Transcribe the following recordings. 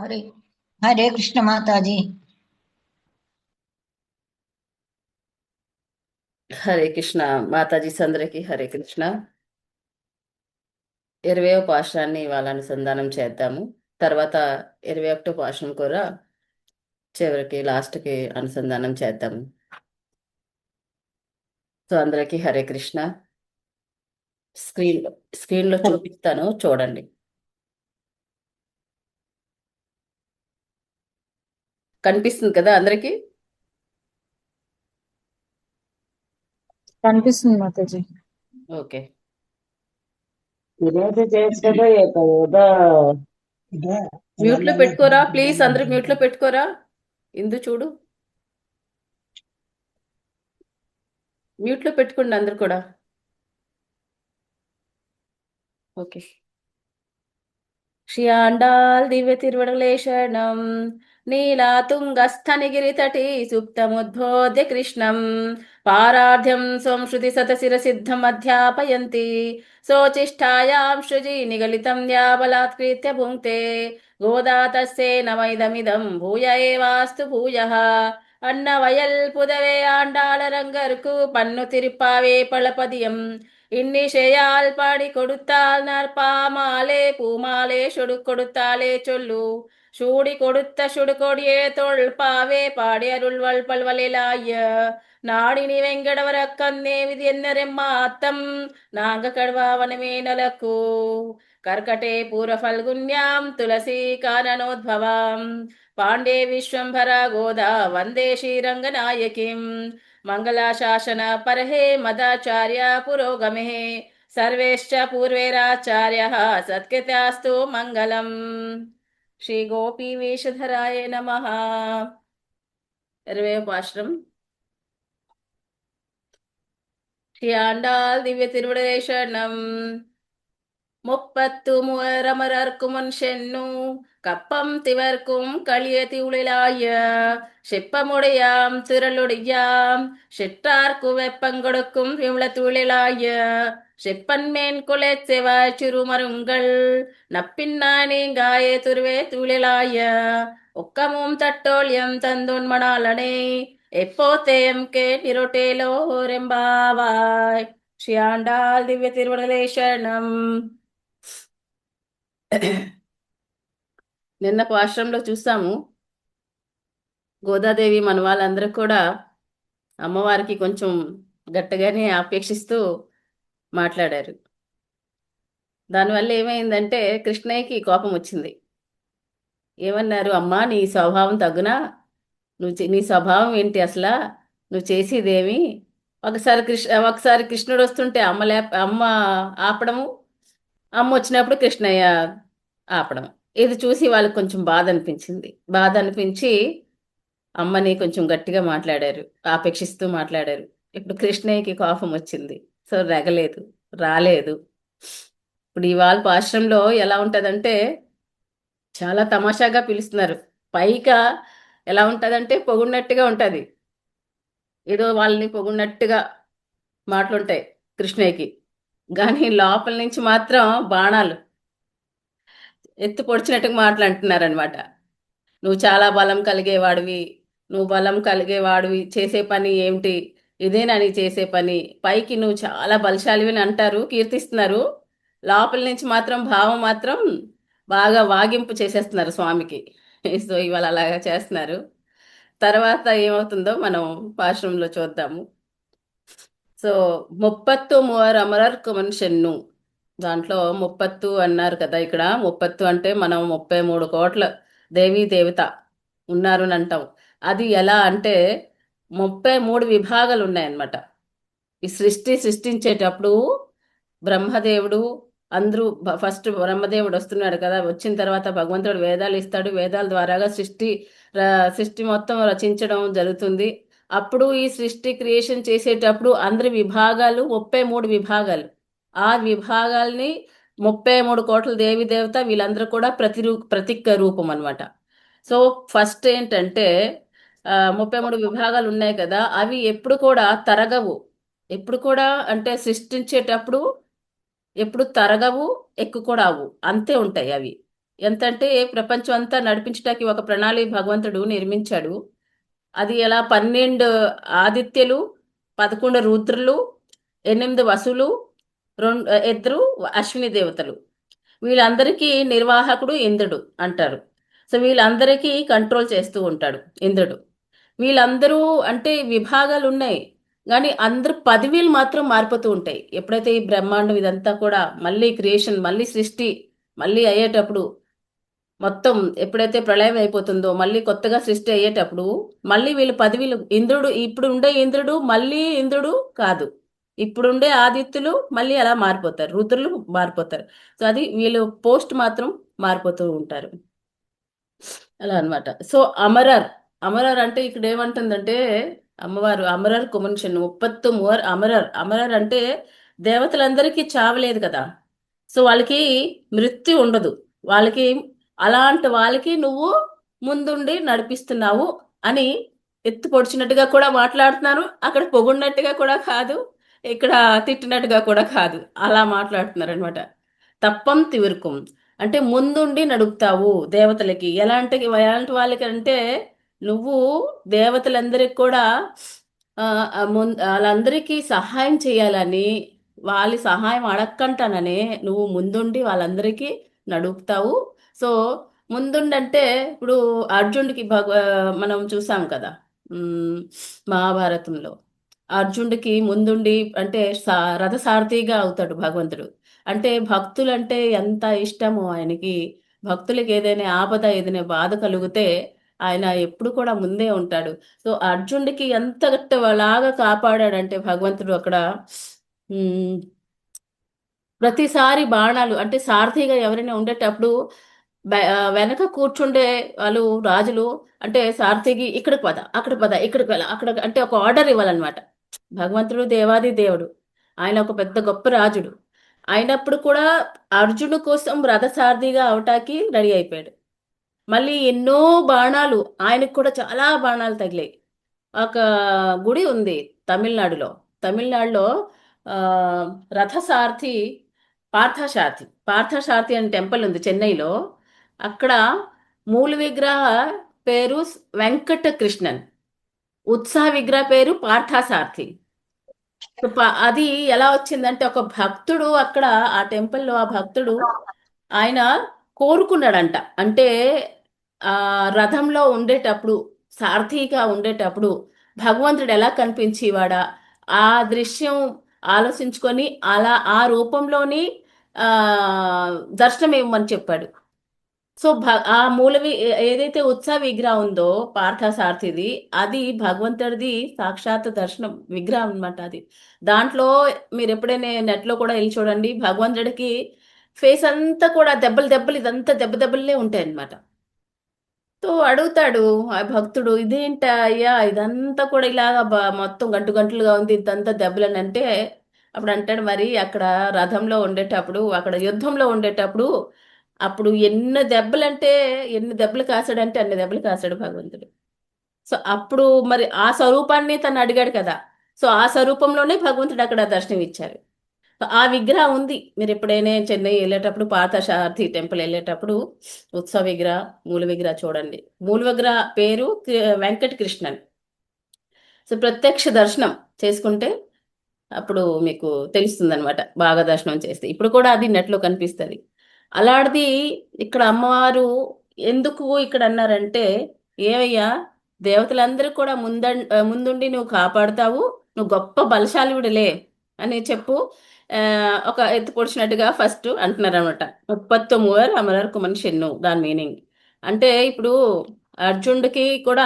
हरे हरे कृष्ण माता जी। హరే కృష్ణ. మాతాజీ అందరికి హరే కృష్ణ. 20వ పాశురాన్ని ఇవాళ అనుసంధానం చేద్దాము. తర్వాత 21వ పాశురం కూడా చివరికి లాస్ట్కి అనుసంధానం చేద్దాము. సో అందరికీ హరే కృష్ణ. స్క్రీన్ స్క్రీన్లో చూపిస్తాను, చూడండి. కనిపిస్తుంది కదా అందరికి? కనిపిస్తుంది మాతాజీ. ఓకే. ఈరోజు చేస్తుందో ఏదో మ్యూట్లో పెట్టుకోరా ప్లీజ్, అందరూ మ్యూట్లో పెట్టుకోరా. ఇందు చూడు, మ్యూట్లో పెట్టుకోండి అందరు కూడా. ఓకే. శ్రియాండాల్ దివ్య తిరువడలేశనం నీలాతుంగస్థనిగిరితటి సుప్తముద్బోధ్య కృష్ణం పారార్ధ్యం స్వం శృతి శతశిరసిద్ధం అధ్యాపయంతి శోచిష్టాయాం సృజి నిగలితం యాబలాత్కృత్య భుంక్తే గోదా తస్యై నమైదమిదం భూయ ఏవాస్తు భూయః అన్నవయల్ పుదవే ఆండాళరంగర్కు పన్ను తిరుప్పావే పళపదియం இன்னிசையால் பாடி கொடுத்தால் நற்பாமாலே பூமாலே சுடு கொடுத்தாலே சொல்லு சூடி கொடுத்த சுடுகொடியே தொல்பாவே பாடி அருள்வள் பல்வலிலாய నాడిని వెంకటవర కన్నే విధి ఎన్నరెమ్మాత్తం నాంగ కడ్వావనమే నలకు కర్కటే పూర ఫల్గున్యాం తులసీ కాననోద్భవాం పాండే విశ్వంభర గోదా వందే శ్రీరంగనాయకిం మంగళాశాసన పరహే మదాచార్య పురోగమే సర్వేశ్చ పూర్వేరాచార్య సత్కృత్యాస్తు మంగళం. శ్రీ గోపీ వేషధరాయ నమ. 20వ పాశురం. శ్రీ ఆండాల్ దివ్య తిరువడేశనం முப்பத்து மூவரமரர்க்கும் முன் சென்னு கப்பம் திவர்க்கும் களியதி உளிலாய செப்பமுடையாம் திரளுடையாம் செற்றார்க்கு வெப்பங்கொடுக்கும் விமல துளிலாய செப்பன்மேன் குலை செவாய் சிறுமருங்கள் நப்பின்னா நீங்காய துருவே துளிலாய ஒக்கமும் தட்டோழியம் தந்துன்மணாலனே எப்போத்தேயம் கே நிருட்டேலோ ரெம்பாவாய். శ్రీ ఆండాల్ దివ్య తిరువడలేశనం. నిన్న పాశ్రంలో చూసాము, గోదాదేవి మన వాళ్ళందరూ కూడా అమ్మవారికి కొంచెం గట్టిగానే ఆపేక్షిస్తూ మాట్లాడారు. దానివల్ల ఏమైందంటే కృష్ణయ్యకి కోపం వచ్చింది. ఏమన్నారు? అమ్మా, నీ స్వభావం తగ్గునా? నీ స్వభావం ఏంటి అసలు? నువ్వు చేసేదేమి? ఒకసారి కృష్ణుడు వస్తుంటే అమ్మ ఆపడము, అమ్మ వచ్చినప్పుడు కృష్ణయ్య ఆపడం. ఇది చూసి వాళ్ళకి కొంచెం బాధ అనిపించింది. బాధ అనిపించి అమ్మని కొంచెం గట్టిగా మాట్లాడారు, ఆపేక్షిస్తూ మాట్లాడారు. ఇప్పుడు కృష్ణయ్యకి కోపం వచ్చింది. సో రెగలేదు, రాలేదు. ఇప్పుడు ఇవాళ పాశ్రంలో ఎలా ఉంటుందంటే చాలా తమాషాగా పిలుస్తున్నారు. పైగా ఎలా ఉంటుందంటే పొగున్నట్టుగా ఉంటుంది, ఏదో వాళ్ళని పొగున్నట్టుగా మాటలుంటాయి కృష్ణయ్యకి. కానీ లోపల నుంచి మాత్రం బాణాలు ఎత్తు పొడిచినట్టుగా మాట్లాడుతున్నారనమాట. నువ్వు చాలా బలం కలిగేవాడివి, నువ్వు బలం కలిగేవాడివి, చేసే పని ఏమిటి, ఇదేనా నీ చేసే పని, పైకి నువ్వు చాలా బలశాలివి అని అంటారు, కీర్తిస్తున్నారు. లోపల నుంచి మాత్రం భావం మాత్రం బాగా వాగింపు చేసేస్తున్నారు స్వామికి. సో ఇవాళ అలాగా చేస్తున్నారు. తర్వాత ఏమవుతుందో మనం పాశ్రంలో చూద్దాము. సో ముప్పత్తు మూవర్ అమరర్కు మనుషన్ను, దాంట్లో ముప్పత్తు అన్నారు కదా. ఇక్కడ ముప్పత్తు అంటే మనం 33 కోట్ల దేవీ దేవత ఉన్నారు అని అంటాం. అది ఎలా అంటే 33 విభాగాలు ఉన్నాయన్నమాట. ఈ సృష్టించేటప్పుడు బ్రహ్మదేవుడు, అందరూ ఫస్ట్ బ్రహ్మదేవుడు వస్తున్నాడు కదా. వచ్చిన తర్వాత భగవంతుడు వేదాలు ఇస్తాడు, వేదాల ద్వారాగా సృష్టి మొత్తం రచించడం జరుగుతుంది. అప్పుడు ఈ సృష్టి క్రియేషన్ చేసేటప్పుడు అందరి విభాగాలు 33 విభాగాలు. ఆ విభాగాల్ని 33 కోట్ల దేవి దేవత వీళ్ళందరూ కూడా ప్రతీక రూపం అనమాట. సో ఫస్ట్ ఏంటంటే 33 విభాగాలు ఉన్నాయి కదా, అవి ఎప్పుడు కూడా తరగవు. ఎప్పుడు కూడా అంటే సృష్టించేటప్పుడు ఎప్పుడు తరగవు, ఎక్కువ కూడా అవు, అంతే ఉంటాయి అవి. ఎంతంటే ప్రపంచం అంతా నడిపించడానికి ఒక ప్రణాళిక భగవంతుడు నిర్మించాడు. అది ఎలా 12 ఆదిత్యులు, 11 రుద్రులు, 8 వసులు, 2 అశ్విని దేవతలు. వీళ్ళందరికీ నిర్వాహకుడు ఇంద్రుడు అంటారు. సో వీళ్ళందరికీ కంట్రోల్ చేస్తూ ఉంటాడు ఇంద్రుడు. వీళ్ళందరూ అంటే విభాగాలు ఉన్నాయి, కానీ అందరు పదవీలు మాత్రం మారిపోతూ ఉంటాయి. ఎప్పుడైతే ఈ బ్రహ్మాండం ఇదంతా కూడా మళ్ళీ క్రియేషన్, మళ్ళీ సృష్టి మళ్ళీ అయ్యేటప్పుడు, మొత్తం ఎప్పుడైతే ప్రళయం అయిపోతుందో మళ్ళీ కొత్తగా సృష్టి అయ్యేటప్పుడు మళ్ళీ వీళ్ళ పదవిలు, ఇంద్రుడు ఇప్పుడు ఉండే ఇంద్రుడు మళ్ళీ ఇంద్రుడు కాదు, ఇప్పుడుండే ఆదిత్యులు మళ్ళీ అలా మారిపోతారు, రుద్రులు మారిపోతారు. సో అది వీళ్ళు పోస్ట్ మాత్రం మారిపోతూ ఉంటారు, అలా అన్నమాట. సో అమరర్, అమరర్ అంటే ఇక్కడ ఏమంటుందంటే అమ్మవారు అమరర్ కుమన్షన్ 33 అమరర్. అమరర్ అంటే దేవతలందరికీ చావలేదు కదా, సో వాళ్ళకి మృత్యు ఉండదు. వాళ్ళకి అలాంటి వాళ్ళకి నువ్వు ముందుండి నడిపిస్తున్నావు అని ఎత్తి పొడిచినట్టుగా కూడా మాట్లాడుతున్నారు. అక్కడ పొగుడినట్టుగా కూడా కాదు, ఇక్కడ తిట్టినట్టుగా కూడా కాదు, అలా మాట్లాడుతున్నారు అనమాట. తప్పం తివిరుకుం అంటే ముందుండి నడుపుతావు దేవతలకి. ఎలాంటి వాళ్ళకి అంటే నువ్వు దేవతలందరికి కూడా వాళ్ళందరికీ సహాయం చేయాలని, వాళ్ళ సహాయం అడక్కంటాననే నువ్వు ముందుండి వాళ్ళందరికీ నడుపుతావు. సో ముందుండంటే ఇప్పుడు అర్జునుడికి మనం చూసాం కదా, మహాభారతంలో అర్జునుడికి ముందుండి అంటే రథసారథిగా అవుతాడు భగవంతుడు. అంటే భక్తులంటే ఎంత ఇష్టమో ఆయనకి. భక్తులకి ఏదైనా ఆపద, ఏదైనా బాధ కలిగితే ఆయన ఎప్పుడు కూడా ముందే ఉంటాడు. సో అర్జునుడికి ఎంత లాగా కాపాడాడంటే భగవంతుడు అక్కడ ప్రతిసారి బాణాలు అంటే సారథిగా ఎవరైనా ఉండేటప్పుడు వెనక కూర్చుండే వాళ్ళు రాజులు అంటే సారథికి ఇక్కడికి పద, అక్కడ పద, ఇక్కడికి వెళ్ళ, అక్కడ అంటే ఒక ఆర్డర్ ఇవ్వాలన్నమాట. భగవంతుడు దేవాది దేవుడు, ఆయన ఒక పెద్ద గొప్ప రాజుడు అయినప్పుడు కూడా అర్జును కోసం రథసారథిగా అవటానికి రెడీ అయిపోయాడు. మళ్ళీ ఎన్నో బాణాలు, ఆయనకు కూడా చాలా బాణాలు తగిలాయి. ఒక గుడి ఉంది తమిళనాడులో. తమిళనాడులో రథసారథి పార్థసారథి అనే టెంపుల్ ఉంది చెన్నైలో. అక్కడ మూల విగ్రహ పేరు వెంకట కృష్ణన్, ఉత్సాహ విగ్రహ పేరు పార్థసారథి. అది ఎలా వచ్చిందంటే ఒక భక్తుడు అక్కడ ఆ టెంపుల్లో, ఆ భక్తుడు ఆయన కోరుకున్నాడంట. అంటే ఆ రథంలో ఉండేటప్పుడు, సారథిగా ఉండేటప్పుడు భగవంతుడు ఎలా కనిపించేవాడా ఆ దృశ్యం ఆలోచించుకొని అలా ఆ రూపంలోని ఆ దర్శనం ఇవ్వమని చెప్పాడు. సో ఆ ఏదైతే ఉత్సవ విగ్రహం ఉందో పార్థసారథిది, అది భగవంతుడిది సాక్షాత్ దర్శనం విగ్రహం అనమాట అది. దాంట్లో మీరు ఎప్పుడైనా నెట్లో కూడా వెళ్ళి చూడండి, భగవంతుడికి ఫేస్ అంతా కూడా దెబ్బలు దెబ్బలు, ఇదంతా దెబ్బలే ఉంటాయి అనమాట. తో అడుగుతాడు ఆ భక్తుడు, ఇదేంట అయ్యా ఇదంతా కూడా ఇలాగా మొత్తం గంటలుగా ఉంది, ఇదంతా దెబ్బలని అంటే అప్పుడు అంటాడు, మరి అక్కడ రథంలో ఉండేటప్పుడు, అక్కడ యుద్ధంలో ఉండేటప్పుడు అప్పుడు ఎన్ని దెబ్బలు కాసాడంటే అన్ని దెబ్బలు కాసాడు భగవంతుడు. సో అప్పుడు మరి ఆ స్వరూపాన్ని తను అడిగాడు కదా, సో ఆ స్వరూపంలోనే భగవంతుడు అక్కడ దర్శనం ఇచ్చారు. ఆ విగ్రహం ఉంది. మీరు ఎప్పుడైనా చెన్నై వెళ్ళేటప్పుడు పార్థసారథి టెంపుల్ వెళ్ళేటప్పుడు ఉత్సవ విగ్రహ, మూల విగ్రహ చూడండి. మూల విగ్రహ పేరు వెంకట కృష్ణన్. సో ప్రత్యక్ష దర్శనం చేసుకుంటే అప్పుడు మీకు తెలుస్తుంది అనమాట, బాగా దర్శనం చేస్తే. ఇప్పుడు కూడా అది నెట్లో కనిపిస్తుంది. అలాంటిది ఇక్కడ అమ్మవారు ఎందుకు ఇక్కడ అన్నారంటే, ఏవయ్యా దేవతలందరూ కూడా ముందుండి నువ్వు కాపాడుతావు, నువ్వు గొప్ప బలశాలివుడిలే అని చెప్పు. ఒక ఎత్తు పొడిచినట్టుగా ఫస్ట్ అంటున్నారు అనమాట. 33 అమరర్ కుమన్షెన్ను దాని మీనింగ్. అంటే ఇప్పుడు అర్జునుడికి కూడా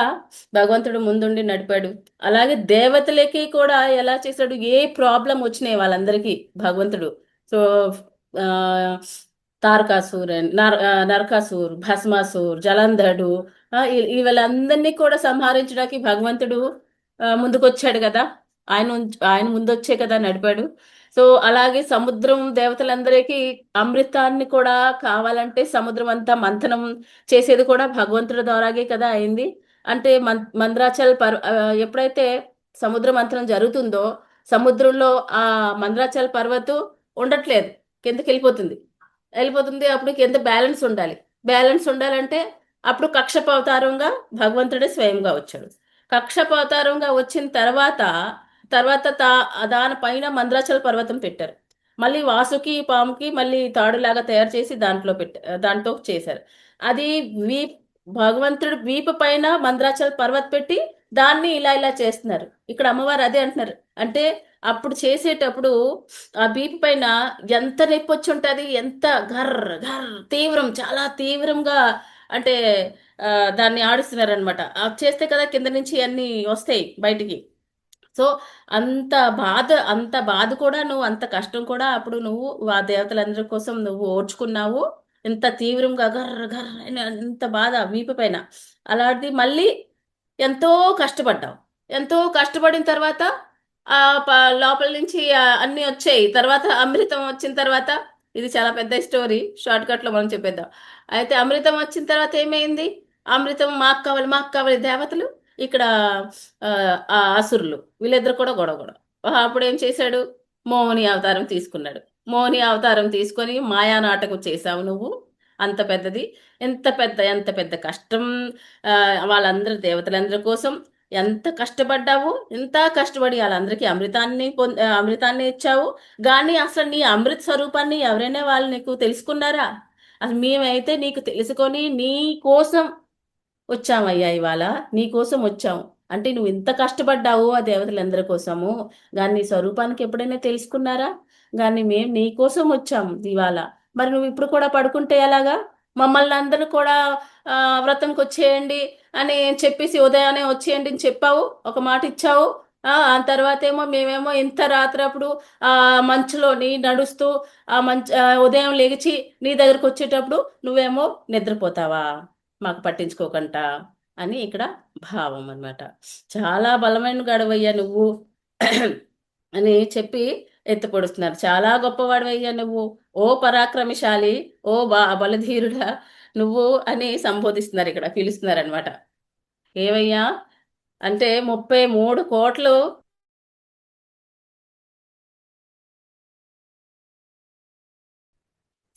భగవంతుడు ముందుండి నడిపాడు. అలాగే దేవతలకి కూడా ఎలా చేశాడు, ఏ ప్రాబ్లం వచ్చినాయి వాళ్ళందరికీ భగవంతుడు. సో ఆ తారకాసూర్, నరకాసూర్, భస్మాసూర్, జలంధరుడు, వీళ్ళందరినీ కూడా సంహరించడానికి భగవంతుడు ముందుకొచ్చాడు కదా, ఆయన ముందొచ్చే కదా నడిపాడు. సో అలాగే సముద్రం దేవతలందరికీ అమృతాన్ని కూడా కావాలంటే సముద్రం అంతా మంథనం చేసేది కూడా భగవంతుడి ద్వారాగే కదా అయింది. అంటే మంద్రాచల్ ఎప్పుడైతే సముద్ర మంథనం జరుగుతుందో సముద్రంలో ఆ మంద్రాచల్ పర్వతం ఉండట్లేదు, కిందకి వెళ్ళిపోతుంది. అప్పుడు కింద బ్యాలెన్స్ ఉండాలి. బ్యాలెన్స్ ఉండాలంటే అప్పుడు కక్షప అవతారంగా భగవంతుడే స్వయంగా వచ్చాడు. కక్షప అవతారంగా వచ్చిన తర్వాత తర్వాత దానిపైన మంద్రాచల పర్వతం పెట్టారు. మళ్ళీ వాసుకి పాముకి మళ్ళీ తాడులాగా తయారు చేసి దాంట్లో చేశారు. అది వీప్ భగవంతుడు వీపు పైన మంద్రాచల పర్వత పెట్టి దాన్ని ఇలా ఇలా చేస్తున్నారు. ఇక్కడ అమ్మవారు అదే అంటున్నారు. అంటే అప్పుడు చేసేటప్పుడు ఆ బీపీ పైన ఎంత నొప్పి వచ్చి ఉంటుంది, ఎంత ఘర్ ఘర్ తీవ్రం, చాలా తీవ్రంగా, అంటే ఆ, దాన్ని ఆడిస్తున్నారు అనమాట. చేస్తే కదా కింద నుంచి అన్ని వస్తాయి బయటికి. సో అంత బాధ కూడా నువ్వు, అంత కష్టం కూడా అప్పుడు నువ్వు ఆ దేవతలందరి కోసం నువ్వు ఓర్చుకున్నావు. ఎంత తీవ్రంగా గర్ర గర్ర ఎంత బాధ వీపు పైన. అలాంటిది మళ్ళీ ఎంతో కష్టపడ్డావు. ఎంతో కష్టపడిన తర్వాత ఆ లోపల నుంచి అన్ని వచ్చాయి. తర్వాత అమృతం వచ్చిన తర్వాత, ఇది చాలా పెద్ద స్టోరీ, షార్ట్ కట్ లో మనం చెప్పేద్దాం. అయితే అమృతం వచ్చిన తర్వాత ఏమైంది? అమృతం మాకు కావాలి దేవతలు, ఇక్కడ ఆ ఆ అసురులు, వీళ్ళిద్దరు కూడా గొడవ గొడవ. అప్పుడు ఏం చేశాడు? మోహిని అవతారం తీసుకున్నాడు. మోహిని అవతారం తీసుకొని మాయా నాటకం చేశావు నువ్వు. అంత పెద్దది, ఎంత పెద్ద కష్టం. ఆ, వాళ్ళందరి దేవతలందరి కోసం ఎంత కష్టపడ్డావు. ఎంత కష్టపడి వాళ్ళందరికీ అమృతాన్ని ఇచ్చావు. కానీ అసలు నీ అమృత స్వరూపాన్ని ఎవరైనా వాళ్ళు నీకు తెలుసుకున్నారా? అసలు మేమైతే నీకు తెలుసుకొని నీ కోసం వచ్చామయ్యా ఇవాళ. నీ కోసం వచ్చాము. అంటే నువ్వు ఇంత కష్టపడ్డావు ఆ దేవతలందరి కోసము, కానీ నీ స్వరూపానికి ఎప్పుడైనా తెలుసుకున్నారా? కానీ మేము నీ కోసం వచ్చాము ఇవాళ. మరి నువ్వు ఇప్పుడు కూడా పడుకుంటే ఎలాగా? మమ్మల్ని అందరూ కూడా ఆ, వ్రతంకి వచ్చేయండి అని చెప్పేసి ఉదయాన్నే వచ్చేయండి అని చెప్పావు, ఒక మాట ఇచ్చావు. ఆ తర్వాత ఏమో మేమేమో ఇంత రాత్రి అప్పుడు ఆ మంచులోని నడుస్తూ ఉదయం లేచి నీ దగ్గరకు వచ్చేటప్పుడు నువ్వేమో నిద్రపోతావా, మాకు పట్టించుకోకుండా అని ఇక్కడ భావం అన్నమాట. చాలా బలమైన గడవయ్యా నువ్వు అని చెప్పి ఎత్తిపొడుస్తున్నారు. చాలా గొప్పవాడివయ్యా నువ్వు, ఓ పరాక్రమశాలి, ఓ బలధీరుడా నువ్వు అని సంబోధిస్తున్నారు, ఇక్కడ పిలుస్తున్నారు అనమాట. ఏవయ్యా అంటే 33 కోట్లు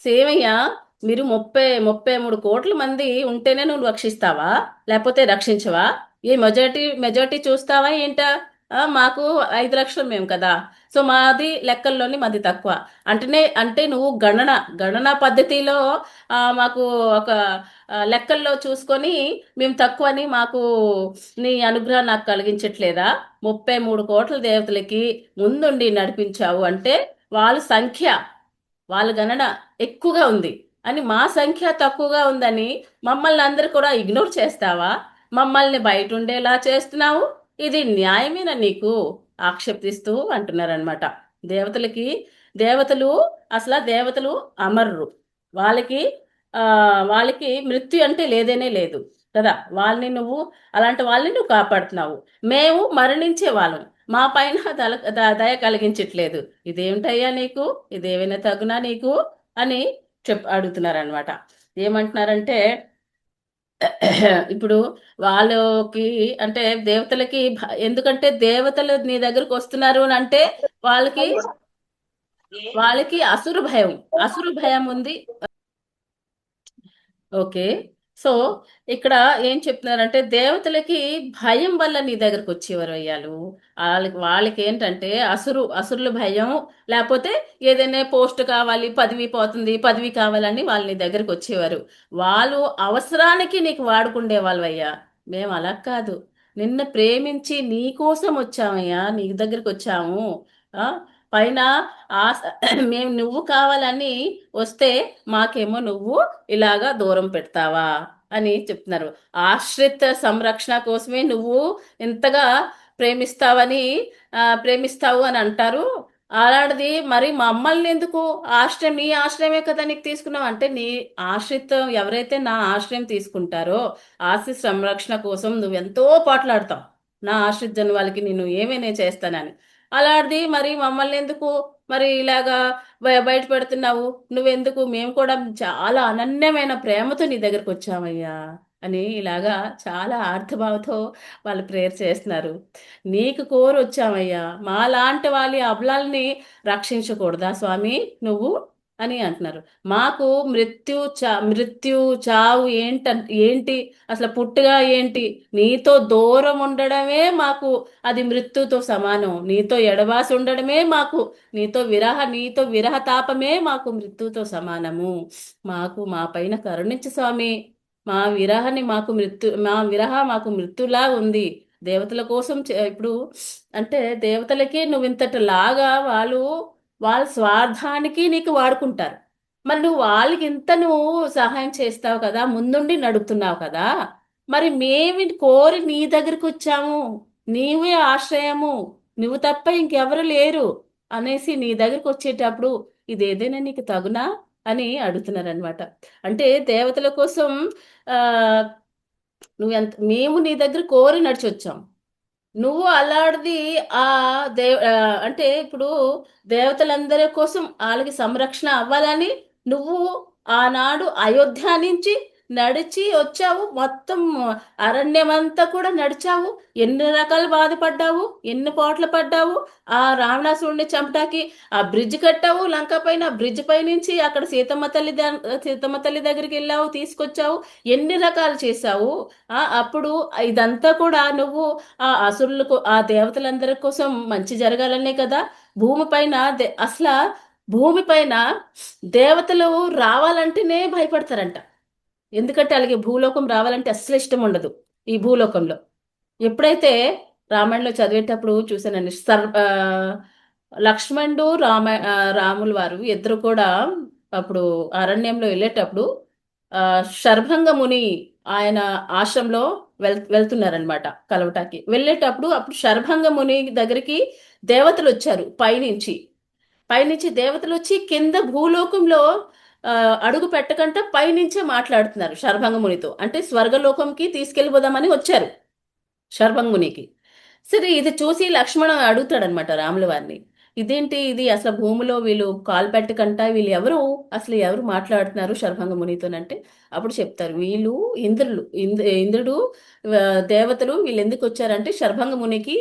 సేమయ్య. మీరు 33 కోట్ల మంది ఉంటేనే నువ్వు రక్షిస్తావా, లేకపోతే రక్షించవా? ఈ మెజారిటీ చూస్తావా ఏంటా? మాకు 5 లక్షలు మేము కదా, సో మాది లెక్కల్లోని మాది తక్కువ. అంటే నువ్వు గణన పద్ధతిలో మాకు ఒక లెక్కల్లో చూసుకొని మేము తక్కువ అని మాకు నీ అనుగ్రహం నాకు కలిగించట్లేదా? 33 కోట్ల దేవతలకి ముందుండి నడిపించావు అంటే వాళ్ళ గణన ఎక్కువగా ఉంది అని, మా సంఖ్య తక్కువగా ఉందని మమ్మల్ని అందరు కూడా ఇగ్నోర్ చేస్తావా? మమ్మల్ని బయట ఉండేలా చేస్తున్నావు. ఇది న్యాయమేనా నీకు? ఆక్షేపిస్తూ అంటున్నారనమాట. దేవతలకి దేవతలు దేవతలు అమరులు. వాళ్ళకి ఆ వాళ్ళకి మృత్యు అంటే లేదేనే లేదు కదా. అలాంటి వాళ్ళని నువ్వు కాపాడుతున్నావు. మేము మరణించే వాళ్ళం, మా పైన దయ కలిగించట్లేదు. ఇదేమిటయ్యా నీకు? ఇదేమైనా తగునా నీకు అని అడుగుతున్నారనమాట. ఏమంటున్నారంటే ఇప్పుడు వాళ్ళకి అంటే దేవతలకి ఎందుకంటే దేవతలు నీ దగ్గరకు వస్తున్నారు అని అంటే వాళ్ళకి వాళ్ళకి అసురు భయం ఉంది. ఓకే. సో ఇక్కడ ఏం చెప్తున్నారంటే దేవతలకి భయం వల్ల నీ దగ్గరకు వచ్చేవారు అయ్యాలు. వాళ్ళకి ఏంటంటే అసురుల భయం, లేకపోతే ఏదైనా పోస్ట్ కావాలి, పదవి పోతుంది, పదవి కావాలని వాళ్ళు నీ దగ్గరకు వచ్చేవారు. వాళ్ళు అవసరానికి నీకు వాడుకుండే వాళ్ళు అయ్యా. మేము అలా కాదు, నిన్ను ప్రేమించి నీ కోసం వచ్చామయ్యా, నీ దగ్గరకు వచ్చాము. ఆ పైన ఆశ మేము నువ్వు కావాలని వస్తే మాకేమో నువ్వు ఇలాగా దూరం పెడతావా అని చెప్తున్నారు. ఆశ్రిత సంరక్షణ కోసమే నువ్వు ఇంతగా ప్రేమిస్తావు అని అంటారు. అలాంటిది మరి మమ్మల్ని ఎందుకు నీ ఆశ్రయమే కదా నీకు తీసుకున్నావు అంటే, నీ ఆశ్రితం ఎవరైతే నా ఆశ్రయం తీసుకుంటారో ఆశ్రిత సంరక్షణ కోసం నువ్వెంతో పోట్లాడతావు. నా ఆశ్రిత జన్ వాళ్ళకి నేను ఏమైనా చేస్తానని. అలాంటిది మరి మమ్మల్ని ఎందుకు మరి ఇలాగా బయట పెడుతున్నావు? నువ్వెందుకు? మేము కూడా చాలా అనన్యమైన ప్రేమతో నీ దగ్గరకు వచ్చామయ్యా అని ఇలాగా చాలా ఆర్ధభావతో వాళ్ళు ప్రేయర్ చేస్తున్నారు. నీకు వచ్చామయ్యా, మా లాంటి వాళ్ళ అబలాల్ని రక్షించకూడదా స్వామి నువ్వు అని అంటున్నారు. మాకు మృత్యు చావు ఏంటి, అసలు పుట్టుగా ఏంటి, నీతో దూరం ఉండడమే మాకు అది మృత్యుతో సమానం. నీతో ఎడబాసి ఉండడమే మాకు, నీతో విరహ తాపమే మాకు మృత్యుతో సమానము. మా పైన కరుణించు స్వామి. మా విరహ మాకు మృత్యులా ఉంది. దేవతల కోసం ఇప్పుడు అంటే దేవతలకి నువ్వు ఇంతటి లాగా వాళ్ళ స్వార్థానికి నీకు వాడుకుంటారు. మరి నువ్వు సహాయం చేస్తావు కదా, ముందుండి నడుపుతున్నావు కదా. మరి మేము కోరి నీ దగ్గరికి వచ్చాము, నీవే ఆశ్రయము, నువ్వు తప్ప ఇంకెవరు లేరు అనేసి నీ దగ్గరికి వచ్చేటప్పుడు ఇదేదైనా నీకు తగునా అని అడుగుతున్నారనమాట. అంటే దేవతల కోసం ఆ మేము నీ దగ్గర కోరి నడిచి వచ్చాం. నువ్వు అలాంటిది ఆ అంటే ఇప్పుడు దేవతలందరి కోసం వాళ్ళకి సంరక్షణ అవ్వాలని నువ్వు ఆనాడు అయోధ్య నుంచి నడిచి వచ్చావు. మొత్తం అరణ్యమంతా కూడా నడిచావు. ఎన్ని రకాలు బాధపడ్డావు, ఎన్ని పోట్లు పడ్డావు. ఆ రావణాసురుడిని చంపటానికి ఆ బ్రిడ్జ్ కట్టావు లంక పైన. బ్రిడ్జ్ పై నుంచి అక్కడ సీతమ్మ తల్లి దగ్గరికి వెళ్ళావు, తీసుకొచ్చావు. ఎన్ని రకాలు చేశావు. అప్పుడు ఇదంతా కూడా నువ్వు ఆ దేవతలందరి కోసం మంచి జరగాలనే కదా. భూమిపైన అసలు భూమిపైన దేవతలు రావాలంటేనే భయపడతారంట. ఎందుకంటే అలాగే భూలోకం రావాలంటే అస్సలు ఇష్టం ఉండదు ఈ భూలోకంలో. ఎప్పుడైతే రామాయణంలో చదివేటప్పుడు చూసానండి, లక్ష్మణుడు రాముల వారు ఇద్దరు కూడా అప్పుడు అరణ్యంలో వెళ్ళేటప్పుడు శర్భంగ ముని ఆయన ఆశ్రమంలో వెళ్తున్నారనమాట కలవటానికి. అప్పుడు శర్భంగ ముని దగ్గరికి దేవతలు వచ్చారు. పైనుంచి దేవతలు వచ్చి కింద భూలోకంలో అడుగు పెట్టకుండా పైనుంచే మాట్లాడుతున్నారు శర్భంగ మునితో. అంటే స్వర్గలోకంకి తీసుకెళ్ళిపోదామని వచ్చారు శర్భంగ మునికి. సరే, ఇది చూసి లక్ష్మణ అడుగుతాడనమాట రాముల వారిని, ఇదేంటి ఇది, అసలు భూమిలో వీళ్ళు కాలు పెట్టకంటా వీళ్ళు ఎవరు మాట్లాడుతున్నారు శర్భంగ మునితోనంటే అప్పుడు చెప్తారు, వీళ్ళు ఇంద్రుడు దేవతలు వీళ్ళు ఎందుకు వచ్చారంటే శర్భంగ మునికి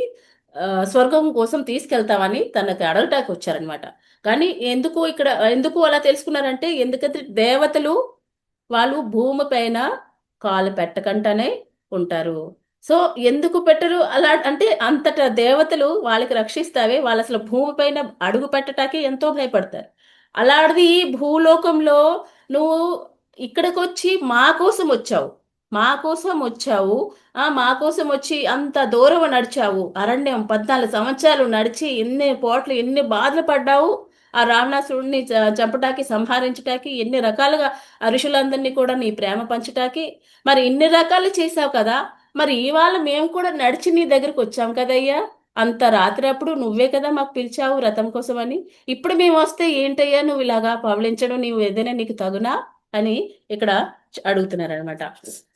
స్వర్గం కోసం తీసుకెళ్తామని తనకు అడగటానికి వచ్చారనమాట. కానీ ఎందుకు అలా తెలుసుకున్నారంటే, ఎందుకంటే దేవతలు వాళ్ళు భూమి పైన కాలు పెట్టకుండానే ఉంటారు. సో ఎందుకు పెట్టరు అలా అంటే, అంతటా దేవతలు వాళ్ళకి రక్షిస్తావే, వాళ్ళు అసలు భూమి పైన అడుగు పెట్టటానికి ఎంతో భయపడతారు. అలాంటిది భూలోకంలో నువ్వు ఇక్కడికి వచ్చి మా కోసం వచ్చి అంత దూరం నడిచావు. అరణ్యం 14 సంవత్సరాలు నడిచి ఎన్ని బాధలు పడ్డావు. ఆ రావణాసురుడిని చంపటానికి, సంహరించటానికి, ఎన్ని రకాలుగా ఋషులందరినీ కూడా నీ ప్రేమ పంచటానికి మరి ఇన్ని రకాలు చేశావు కదా. మరి ఇవాళ మేము కూడా నడిచి నీ దగ్గరకు వచ్చాం కదయ్యా. అంత రాత్రి అప్పుడు నువ్వే కదా మాకు పిలిచావు రథం కోసం అని. ఇప్పుడు మేము వస్తే ఏంటయ్యా నువ్వు ఇలాగా పవలించడం, ఏదైనా నీకు తగునా అని ఇక్కడ అడుగుతున్నారు అనమాట.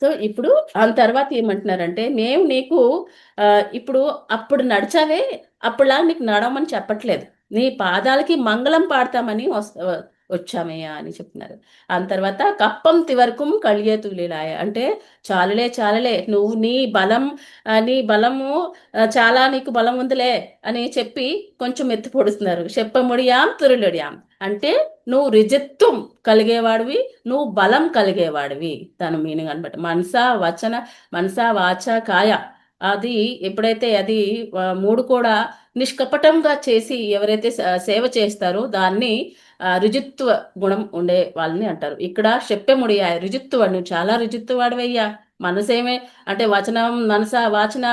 సో ఇప్పుడు ఆ తర్వాత ఏమంటున్నారంటే, మేము నీకు ఇప్పుడు అప్పుడు నడిచావే, అప్పుడులా నీకు నడవమని చెప్పట్లేదు, నీ పాదాలకి మంగళం పాడతామని వచ్చామయ్యా అని చెప్తున్నారు. ఆ తర్వాత కప్పం తివర్కం కలిగేతులేలాయ అంటే చాలులే నువ్వు నీ బలము చాలా, నీకు బలం ఉందిలే అని చెప్పి కొంచెం ఎత్తి పొడుస్తున్నారు. చెప్పముడియాం తురులుడియాం అంటే నువ్వు రిజత్వం కలిగేవాడివి, నువ్వు బలం కలిగేవాడివి. దాని మీనింగ్ అనమాట. మనస వాచ కాయ అది ఎప్పుడైతే అది 3 కూడా నిష్కపటంగా చేసి ఎవరైతే సేవ చేస్తారో దాన్ని రుజుత్వ గుణం ఉండే వాళ్ళని అంటారు. ఇక్కడ చెప్పెముడియా రుజుత్వ, నువ్వు చాలా రుజుత్వాడివయ్యా. మనసేమే అంటే వచనం, మనస, వాచన,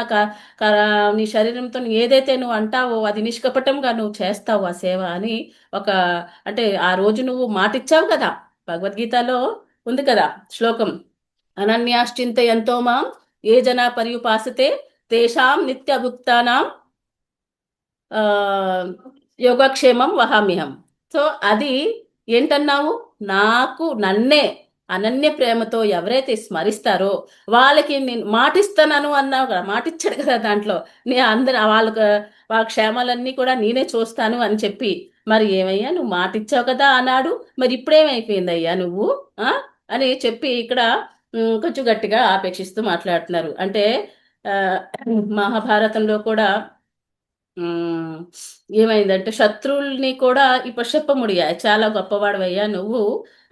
నీ శరీరంతో ఏదైతే నువ్వు అంటావో అది నిష్కపటంగా నువ్వు చేస్తావు ఆ సేవ అని అంటే ఆ రోజు నువ్వు మాటిచ్చావు కదా. భగవద్గీతలో ఉంది కదా శ్లోకం, అనన్యాశ్చింత ఎంతో మాం ఏ జన పర్యుపాసతే తేషాం నిత్యభుక్తానాం యోగక్షేమం వహామ్యహం. సో అది ఏంటన్నావు, నన్నే అనన్య ప్రేమతో ఎవరైతే స్మరిస్తారో వాళ్ళకి నేను మాటిస్తాను అన్నావు కదా. మాటిచ్చాడు కదా దాంట్లో, వాళ్ళ క్షేమాలన్నీ కూడా నేనే చూస్తాను అని చెప్పి. మరి ఏమయ్యా నువ్వు మాటిచ్చావు కదా అన్నాడు, మరి ఇప్పుడేమైపోయిందయ్యా నువ్వు అని చెప్పి ఇక్కడ కొంచెం గట్టిగా ఆపేక్షిస్తూ మాట్లాడుతున్నారు. అంటే మహాభారతంలో కూడా ఉమ్, ఏమైందంటే శత్రువుల్ని కూడా ఇప్పుడు చెప్పముడియా చాలా గొప్పవాడవయ్యా నువ్వు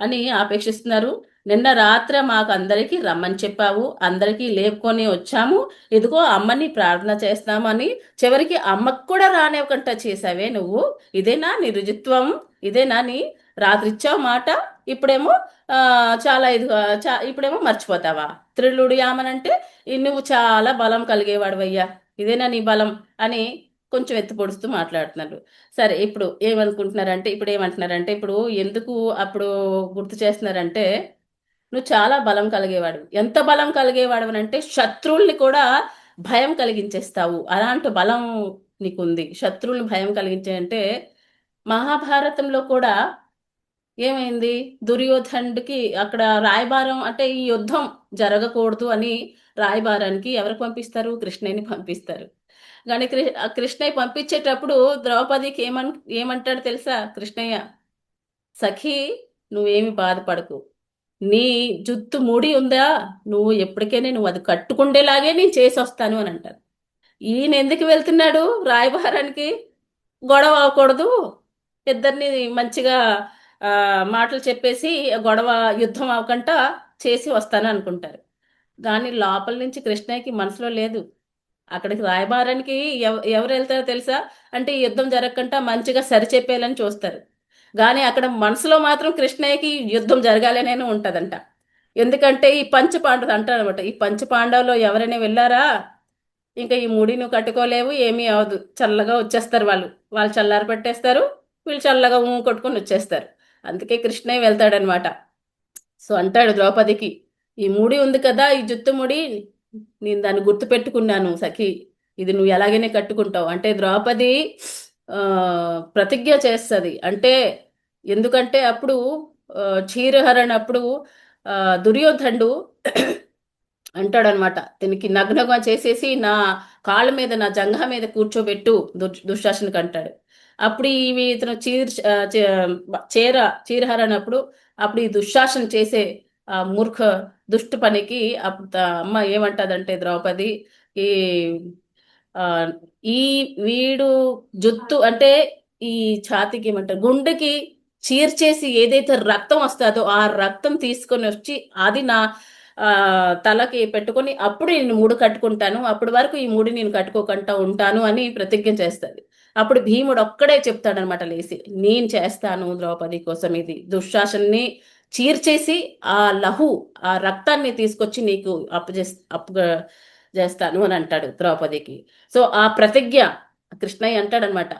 అని ఆపేక్షిస్తున్నారు. నిన్న రాత్రి మాకు అందరికీ రమ్మని చెప్పావు, అందరికీ లేపుకొని వచ్చాము, ఇదిగో అమ్మని ప్రార్థన చేస్తామని చివరికి అమ్మకు కూడా రానివ్వకుండా చేసావే నువ్వు. ఇదేనా నీ రుజుత్వం? ఇదేనా నీ రాత్రిచ్చావు మాట? ఇప్పుడేమో ఆ చాలా ఇదిగా ఇప్పుడేమో మర్చిపోతావా? త్రిల్లుడు యామనంటే నువ్వు చాలా బలం కలిగేవాడవయ్యా, ఇదేనా నీ బలం అని కొంచెం ఎత్తి పొడుస్తూ మాట్లాడుతున్నారు. సరే, ఇప్పుడు ఏమంటున్నారంటే ఇప్పుడు ఎందుకు అప్పుడు గుర్తు చేస్తున్నారంటే, నువ్వు చాలా బలం కలిగేవాడు. ఎంత బలం కలిగేవాడు అంటే శత్రువుల్ని కూడా భయం కలిగించేస్తావు, అలాంటి బలం నీకుంది. శత్రువుల్ని భయం కలిగించే అంటే మహాభారతంలో కూడా ఏమైంది, దుర్యోధనుడికి అక్కడ రాయబారం అంటే ఈ యుద్ధం జరగకూడదు అని రాయబారానికి ఎవరికి పంపిస్తారు? కృష్ణయ్యని పంపిస్తారు. కానీ కృష్ణయ్య పంపించేటప్పుడు ద్రౌపదికి ఏమంటాడు తెలుసా కృష్ణయ్య? సఖీ, నువ్వేమి బాధపడకు, నీ జుత్తు ముడి ఉందా, నువ్వు ఎప్పటికైనా నువ్వు అది కట్టుకుండేలాగే నేను చేసి వస్తాను అని అంటారు. ఈయన ఎందుకు వెళ్తున్నాడు రాయబారానికి? గొడవ అవ్వకూడదు, ఇద్దరిని మంచిగా ఆ, మాటలు చెప్పేసి గొడవ యుద్ధం అవ్వకుండా చేసి వస్తాను అనుకుంటారు. కానీ లోపల నుంచి కృష్ణయ్యకి మనసులో లేదు. అక్కడికి రాయబారానికి ఎవరు వెళ్తారో తెలుసా? అంటే ఈ యుద్ధం జరగకుండా మంచిగా సరిచెప్పేయాలని చూస్తారు. కానీ అక్కడ మనసులో మాత్రం కృష్ణయ్యకి యుద్ధం జరగాలనే ఉంటదంట. ఎందుకంటే ఈ పంచపాండవులు అంటారనమాట, ఈ పంచపాండవులు ఎవరైనా వెళ్ళారా ఇంకా ఈ ముడి నువ్వు కట్టుకోలేవు, ఏమీ అవదు, చల్లగా వచ్చేస్తారు వాళ్ళు. వాళ్ళు చల్లారి పెట్టేస్తారు, వీళ్ళు చల్లగా కొట్టుకొని వచ్చేస్తారు. అందుకే కృష్ణయ్య వెళ్తాడనమాట. సో అంటాడు ద్రౌపదికి, ఈ ముడి ఉంది కదా, ఈ జుత్తు ముడి, నేను దాన్ని గుర్తు పెట్టుకున్నాను సఖి, ఇది నువ్వు ఎలాగైనా కట్టుకుంటావు అంటే ద్రౌపది ఆ ప్రతిజ్ఞ చేస్తుంది. అంటే ఎందుకంటే అప్పుడు క్షీరహరణ అప్పుడు ఆ, దుర్యోధనుడు అంటాడనమాట, దీనికి నగ్నగా చేసేసి నా కాళ్ళ మీద నా జంఘా మీద కూర్చోబెట్టు దుశ్శాసనకి అంటాడు. అప్పుడు ఇవి ఇతను చీరహరనప్పుడు అప్పుడు ఈ దుశ్శాసన చేసే ఆ మూర్ఖ దుష్టు పనికి అప్పుడు అమ్మ ఏమంటదంటే ద్రౌపది, ఈ ఆ ఈ వీడు జుత్తు అంటే ఈ ఛాతీకి ఏమంటారు, గుండెకి చీర్చేసి ఏదైతే రక్తం వస్తుందో ఆ రక్తం తీసుకొని వచ్చి అది నా ఆ తలకి పెట్టుకొని అప్పుడు నేను మూడు కట్టుకుంటాను, అప్పటి వరకు ఈ మూడు నేను కట్టుకోకుండా ఉంటాను అని ప్రతిజ్ఞ చేస్తుంది. అప్పుడు భీముడు ఒక్కడే చెప్తాడనమాట లేచి, నేను చేస్తాను ద్రౌపది కోసం, ఇది దుశ్శాసన్ని చీర్చేసి ఆ లహు ఆ రక్తాన్ని తీసుకొచ్చి నీకు అప్పు చేస్తాను అని అంటాడు ద్రౌపదికి. సో ఆ ప్రతిజ్ఞ కృష్ణయ్య అంటాడనమాట,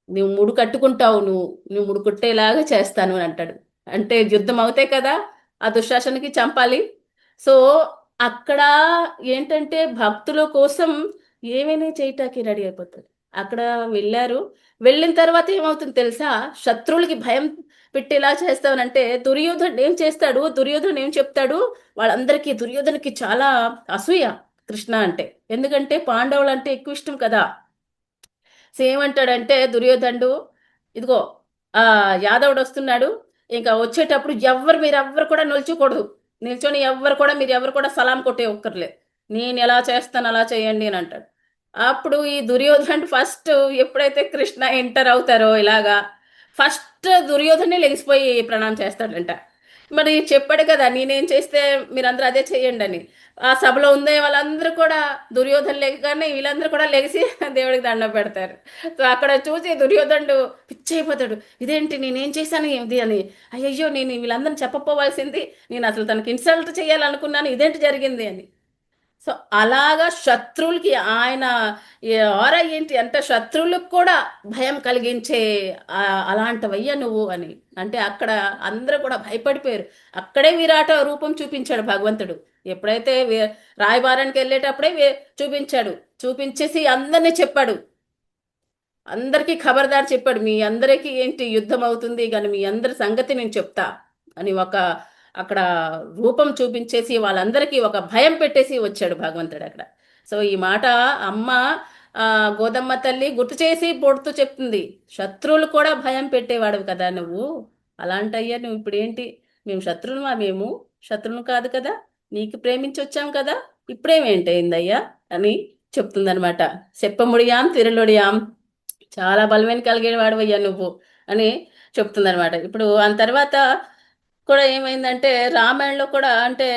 నువ్వు ముడు కట్టుకుంటావు, నువ్వు ముడు కుట్టేలాగా చేస్తాను అని అంటాడు. అంటే యుద్ధం అవుతాయి కదా, ఆ దుశ్శాసనకి చంపాలి. సో అక్కడ ఏంటంటే భక్తుల కోసం ఏమైనా చేయటానికి రెడీ అయిపోతాడు. అక్కడ వెళ్ళారు, వెళ్ళిన తర్వాత ఏమవుతుంది తెలుసా? శత్రువులకి భయం పెట్టేలా చేస్తావనంటే దుర్యోధనుడు ఏం చేస్తాడు, దుర్యోధనుడు ఏం చెప్తాడు, వాళ్ళందరికీ దుర్యోధనకి చాలా అసూయ కృష్ణ అంటే. ఎందుకంటే పాండవులు అంటే ఎక్కువ ఇష్టం కదా. సో ఏమంటాడంటే దుర్యోధనుడు, ఇదిగో ఆ యాదవుడు వస్తున్నాడు, ఇంకా వచ్చేటప్పుడు మీరెవ్వరు కూడా నిల్చోకూడదు, నిల్చొని మీరు ఎవరు కూడా సలాం కొట్టే ఒక్కర్లేదు, నేను ఎలా చేస్తాను అలా చేయండి అని అంటాడు. అప్పుడు ఈ దుర్యోధనుడు ఫస్ట్ ఎప్పుడైతే కృష్ణ ఎంటర్ అవుతారో ఇలాగా ఫస్ట్ దుర్యోధనే లెగిసిపోయి ప్రణామం చేస్తాడంట. మరి చెప్పాడు కదా నేనేం చేస్తే మీరందరూ అదే చేయండి అని. ఆ సభలో ఉందే వాళ్ళందరూ కూడా దుర్యోధన లేకగానే వీళ్ళందరూ కూడా లెగిసి దేవుడికి దండం పెడతారు. సో అక్కడ చూసి దుర్యోధనుడు పిచ్చైపోతాడు, ఇదేంటి నేనేం చేశాను ఇది అని, అయ్యయ్యో నేను వీళ్ళందరిని చెప్పపోవాల్సింది, నేను అసలు తనకి ఇన్సల్ట్ చేయాలనుకున్నాను, ఇదేంటి జరిగింది అని. సో అలాగా శత్రువులకి ఆయన ఆరా ఏంటి అంటే శత్రువులకు కూడా భయం కలిగించే అలాంటివయ్యా నువ్వు అని అంటే అక్కడ అందరూ కూడా భయపడిపోయారు. అక్కడే విరాట రూపం చూపించాడు భగవంతుడు. ఎప్పుడైతే రాయబారానికి వెళ్ళేటప్పుడే చూపించాడు, చూపించేసి అందరినీ చెప్పాడు, అందరికీ ఖబర్దార్ చెప్పాడు, మీ అందరికీ ఏంటి యుద్ధం అవుతుంది కానీ మీ అందరి సంగతి నేను చెప్తా అని అక్కడ రూపం చూపించేసి వాళ్ళందరికీ ఒక భయం పెట్టేసి వచ్చాడు భగవంతుడు అక్కడ. సో ఈ మాట అమ్మ గోదమ్మ తల్లి గుర్తు చేసి పొడుతూ చెప్తుంది, శత్రువులు కూడా భయం పెట్టేవాడు కదా నువ్వు, అలాంటయ్యా నువ్వు ఇప్పుడు ఏంటి, మేము శత్రువులు కాదు కదా, నీకు ప్రేమించి వచ్చాం కదా, ఇప్పుడేమేంటైందయ్యా అని చెప్తుందనమాట. చెప్పముడియాం తిరులుడియాం చాలా బలమైన కలిగిన వాడవయ్యా నువ్వు అని చెప్తుందన్నమాట. ఇప్పుడు ఆ తర్వాత కూడా ఏమైందంటే రామాయణంలో కూడా అంటే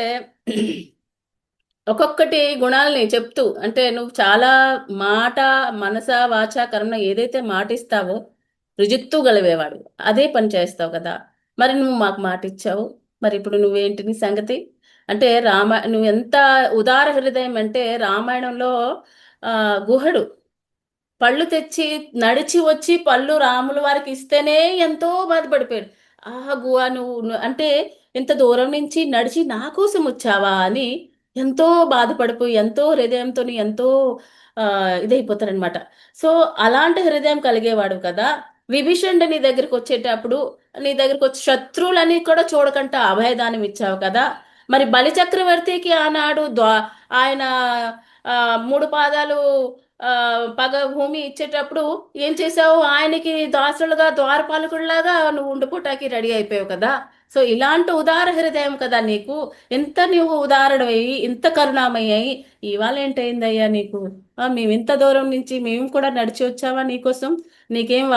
ఒక్కొక్కటి గుణాలని చెప్తూ అంటే నువ్వు చాలా మాట మనస వాచ కర్మ ఏదైతే మాట ఇస్తావో రుజుత్తు గలివేవాడు అదే పని చేస్తావు కదా. మరి నువ్వు మాకు మాట ఇచ్చావు, మరి ఇప్పుడు నువ్వేంటి నీ సంగతి అంటే నువ్వు ఎంత ఉదార హృదయం అంటే రామాయణంలో ఆ గుహడు పళ్ళు తెచ్చి నడిచి వచ్చి పళ్ళు రాముల వారికి ఇస్తేనే ఎంతో బాధపడిపోయాడు. ఆహా గుహ అంటే ఇంత దూరం నుంచి నడిచి నా కోసం వచ్చావా అని ఎంతో బాధపడిపోయి ఎంతో హృదయంతో ఎంతో ఇదైపోతారనమాట. సో అలాంటి హృదయం కలిగేవాడు కదా. విభీషణుడు నీ దగ్గరికి వచ్చేటప్పుడు నీ దగ్గరికి వచ్చి శత్రువులని కూడా చూడకుండా అభయదానం ఇచ్చావు కదా. మరి బలి చక్రవర్తికి ఆనాడు ఆయన ఆ మూడు పాదాలు ఆ పగ భూమి ఇచ్చేటప్పుడు ఏం చేసావు, ఆయనకి దాసులుగా ద్వారపాలకుడిలాగా నువ్వు ఉండిపోటానికి రెడీ అయిపోయావు కదా. సో ఇలాంటి ఉదార హృదయం కదా నీకు. ఎంత నువ్వు ఉదారుడయ్యి ఇంత కరుణామయ్యాయి ఇవాళ ఏంటైందయ్యా నీకు. మేము ఇంత దూరం నుంచి మేము కూడా నడిచి వచ్చావా నీకోసం. నీకేం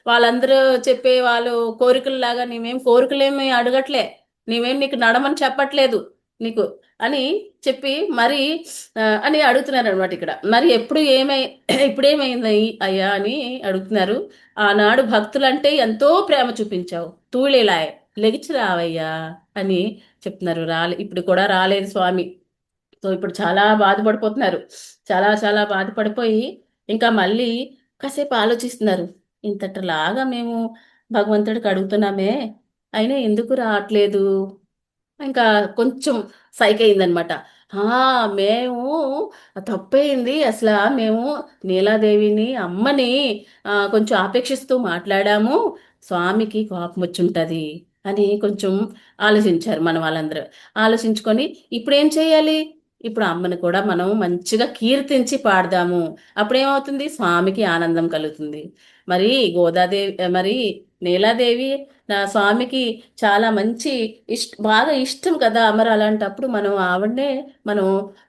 వాళ్ళందరూ చెప్పే వాళ్ళు కోరికల్లాగా నీవేం కోరికలేమి అడగట్లే, నీకు నడమని చెప్పట్లేదు నీకు అని చెప్పి మరి అని అడుగుతున్నారు అనమాట. ఇక్కడ మరి ఇప్పుడేమైంది అయ్యా అని అడుగుతున్నారు. ఆనాడు భక్తులంటే ఎంతో ప్రేమ చూపించావు, తూళిలాయ్ లెగిచి రావయ్యా అని చెప్తున్నారు. ఇప్పుడు కూడా రాలేదు స్వామి. సో ఇప్పుడు చాలా బాధపడిపోతున్నారు, చాలా చాలా బాధపడిపోయి ఇంకా మళ్ళీ కాసేపు ఆలోచిస్తున్నారు. ఇంతటిలాగా మేము భగవంతుడికి అడుగుతున్నామే, అయినా ఎందుకు రావట్లేదు. ఇంకా కొంచెం సైక్ అయిందనమాట. మేము తప్పయింది అసలు, మేము నీలాదేవిని అమ్మని కొంచెం ఆపేక్షిస్తూ మాట్లాడాము, స్వామికి కోపం వచ్చుంటది అని కొంచెం ఆలోచించారు మన వాళ్ళందరూ. ఆలోచించుకొని ఇప్పుడు ఏం చేయాలి, ఇప్పుడు అమ్మని కూడా మనం మంచిగా కీర్తించి పాడదాము, అప్పుడేమవుతుంది స్వామికి ఆనందం కలుగుతుంది. మరి మరి నీలాదేవి నా స్వామికి చాలా మంచి బాగా ఇష్టం కదా. మరి అలాంటప్పుడు మనం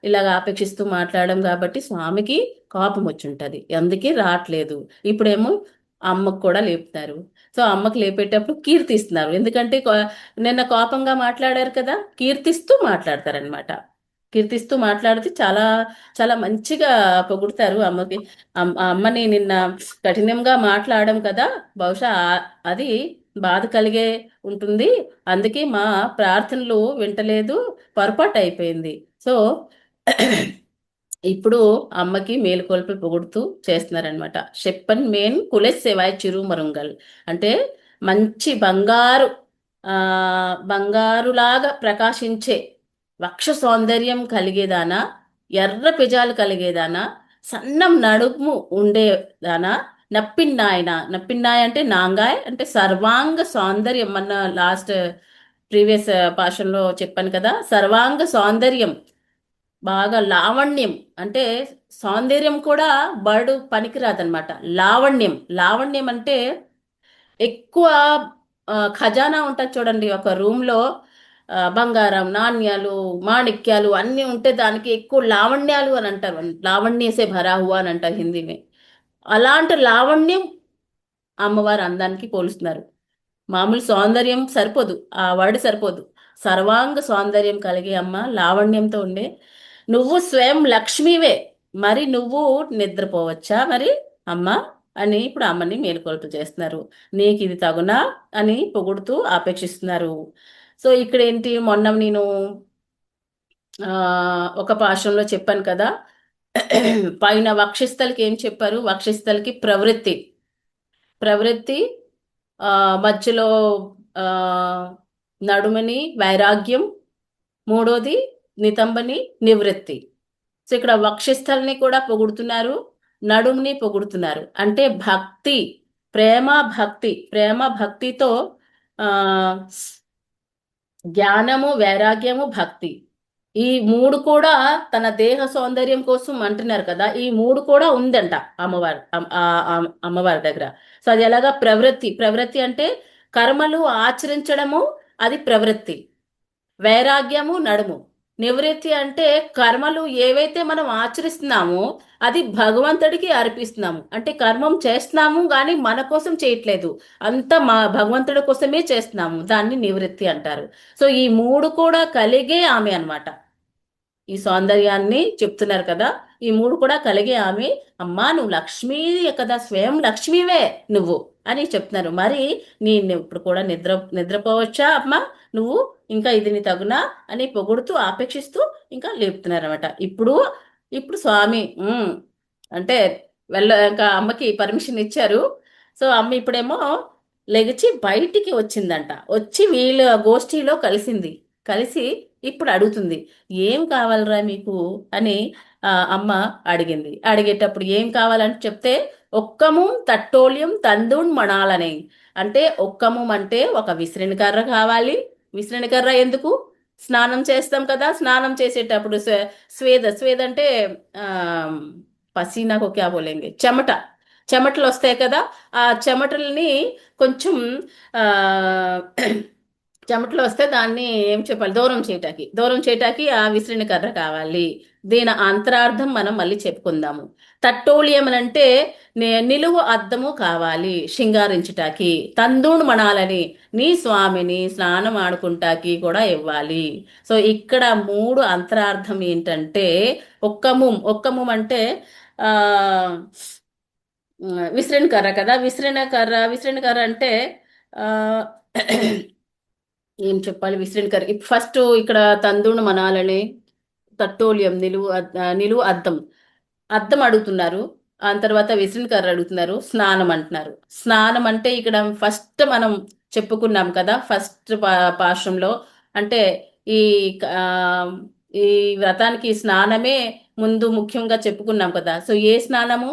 ఇలాగ ఆపేక్షిస్తూ మాట్లాడడం కాబట్టి స్వామికి కోపం వచ్చుంటది, అందుకే రావట్లేదు. ఇప్పుడేమో అమ్మకు కూడా లేపుతారు. సో అమ్మకు లేపేటప్పుడు కీర్తిస్తున్నారు, ఎందుకంటే నిన్న కోపంగా మాట్లాడారు కదా, కీర్తిస్తూ మాట్లాడతారనమాట. కీర్తిస్తూ మాట్లాడితే చాలా చాలా మంచిగా పొగుడతారు అమ్మకి. అమ్మని నిన్న కఠినంగా మాట్లాడడం కదా, బహుశా అది బాధ కలిగే ఉంటుంది, అందుకే మా ప్రార్థనలు వింటలేదు, పొరపాటు అయిపోయింది. సో ఇప్పుడు అమ్మకి మేలుకొల్పి పొగుడుతూ చేస్తున్నారనమాట. షెప్పన్ మేన్ కులెస్ సెవాయ్ చిరు మరుంగల్ అంటే మంచి బంగారులాగా ప్రకాశించే వక్ష సౌందర్యం కలిగేదానా, ఎర్ర పిజాలు కలిగేదానా, సన్నం నడుము ఉండేదానా, నప్పిన్నాయ అంటే నాంగాయ్ అంటే సర్వాంగ సౌందర్యం. మన లాస్ట్ ప్రీవియస్ భాషలో చెప్పాను కదా, సర్వాంగ సౌందర్యం, బాగా లావణ్యం అంటే సౌందర్యం కూడా బర్డు పనికిరాదనమాట. లావణ్యం లావణ్యం అంటే ఎక్కువ ఖజానా ఉంటుంది చూడండి, ఒక రూమ్లో బంగారం నాణ్యాలు మాణిక్యాలు అన్నీ ఉంటే దానికి ఎక్కువ లావణ్యాలు అని అంటారు, లావణ్యసే భరా హువా అని అంటారు హిందీని. అలాంటి లావణ్యం అమ్మవారు అందానికి పోలుస్తున్నారు. మామూలు సౌందర్యం సరిపోదు, ఆ వర్డ్ సరిపోదు, సర్వాంగ సౌందర్యం కలిగే అమ్మ, లావణ్యంతో ఉండే నువ్వు స్వయం లక్ష్మివే, మరి నువ్వు నిద్రపోవచ్చా మరి అమ్మ అని ఇప్పుడు అమ్మని మేలుకొల్పు చేస్తున్నారు. నీకు ఇది తగునా అని పొగుడుతూ ఆపేక్షిస్తున్నారు. సో ఇక్కడ ఏంటి, మొన్న నేను ఒక పాఠంలో చెప్పాను కదా, పైన వక్షస్థలకి ఏం చెప్పారు, వక్షస్థలకి ప్రవృత్తి మధ్యలో నడుమని వైరాగ్యం, మూడోది నితంబని నివృత్తి. సో ఇక్కడ వక్షస్థల్ని కూడా పొగుడుతున్నారు, నడుముని పొగుడుతున్నారు. అంటే భక్తి, ప్రేమ భక్తితో జ్ఞానము వైరాగ్యము భక్తి, ఈ మూడు కూడా తన దేహ సౌందర్యం కోసం అంటున్నారు కదా, ఈ మూడు కూడా ఉందంట అమ్మవారి దగ్గర. సో అది ఎలాగా, ప్రవృత్తి అంటే కర్మలు ఆచరించడము, అది ప్రవృత్తి. వైరాగ్యము నడుము, నివృత్తి అంటే కర్మలు ఏవైతే మనం ఆచరిస్తున్నామో అది భగవంతుడికి అర్పిస్తున్నాము. అంటే కర్మం చేస్తున్నాము కానీ మన కోసం చేయట్లేదు, అంతా మా భగవంతుడి కోసమే చేస్తున్నాము, దాన్ని నివృత్తి అంటారు. సో ఈ మూడు కూడా కలిగే ఆమె అన్నమాట. ఈ సౌందర్యాన్ని చెప్తున్నారు కదా, ఈ మూడు కూడా కలిగే ఆమె. అమ్మా నువ్వు లక్ష్మీ కదా, స్వయం లక్ష్మీవే నువ్వు అని చెప్తున్నారు. మరి నేను ఇప్పుడు కూడా నిద్రపోవచ్చా అమ్మా నువ్వు, ఇంకా ఇది నీ తగునా అని పొగుడుతూ ఆపేక్షిస్తూ ఇంకా లేపుతున్నారు అనమాట. ఇప్పుడు ఇప్పుడు స్వామి అంటే ఇంకా అమ్మకి పర్మిషన్ ఇచ్చారు. సో అమ్మ ఇప్పుడేమో లెగిచి బయటికి వచ్చిందంట, వచ్చి వీళ్ళ గోష్ఠిలో కలిసింది. కలిసి ఇప్పుడు అడుగుతుంది, ఏం కావాలరా మీకు అని అమ్మ అడిగింది. అడిగేటప్పుడు ఏం కావాలని చెప్తే ఒక్కము తట్టోళ్యం తందుణ్ మణాలని, అంటే ఒక్కము అంటే ఒక విసిరిన కర్ర కావాలి. విసిరిన కర్ర ఎందుకు, స్నానం చేస్తాం కదా, స్నానం చేసేటప్పుడు స్వేద స్వేద అంటే ఆ పసీనాకు క్యా బోలేంగే, చెమట, చెమటలు వస్తాయి కదా, ఆ చెమటల్ని కొంచెం ఆ చెమటలు వస్తే దాన్ని ఏం చెప్పాలి, దూరం చేయటానికి ఆ విసిరిన కర్ర కావాలి. దీని అంతరార్థం మనం మళ్ళీ చెప్పుకుందాము. తట్టోళియం అంటే నిలువు అద్దము కావాలి శృంగారించుటాకి. తందూణ్ మణాలని, నీ స్వామిని స్నానం ఆడుకుంటాకి కూడా ఇవ్వాలి. సో ఇక్కడ మూడు అంతరార్థం ఏంటంటే, ఒక్కము అంటే ఆ విసిరిన కర్ర కదా, విసిరిన కర్ర అంటే ఆ ఏం చెప్పాలి, విసిరిన కర్ర. ఫస్ట్ ఇక్కడ తందూణ మనాలని, తట్టోలియం నిలువు అద్దం, అద్దం అడుగుతున్నారు. ఆ తర్వాత విసిరిన కర్ర అడుగుతున్నారు. స్నానం అంటున్నారు. స్నానం అంటే ఇక్కడ ఫస్ట్ మనం చెప్పుకున్నాం కదా, ఫస్ట్ పాశ్రంలో అంటే ఈ ఆ, ఈ వ్రతానికి స్నానమే ముందు ముఖ్యంగా చెప్పుకున్నాం కదా. సో ఏ స్నానము,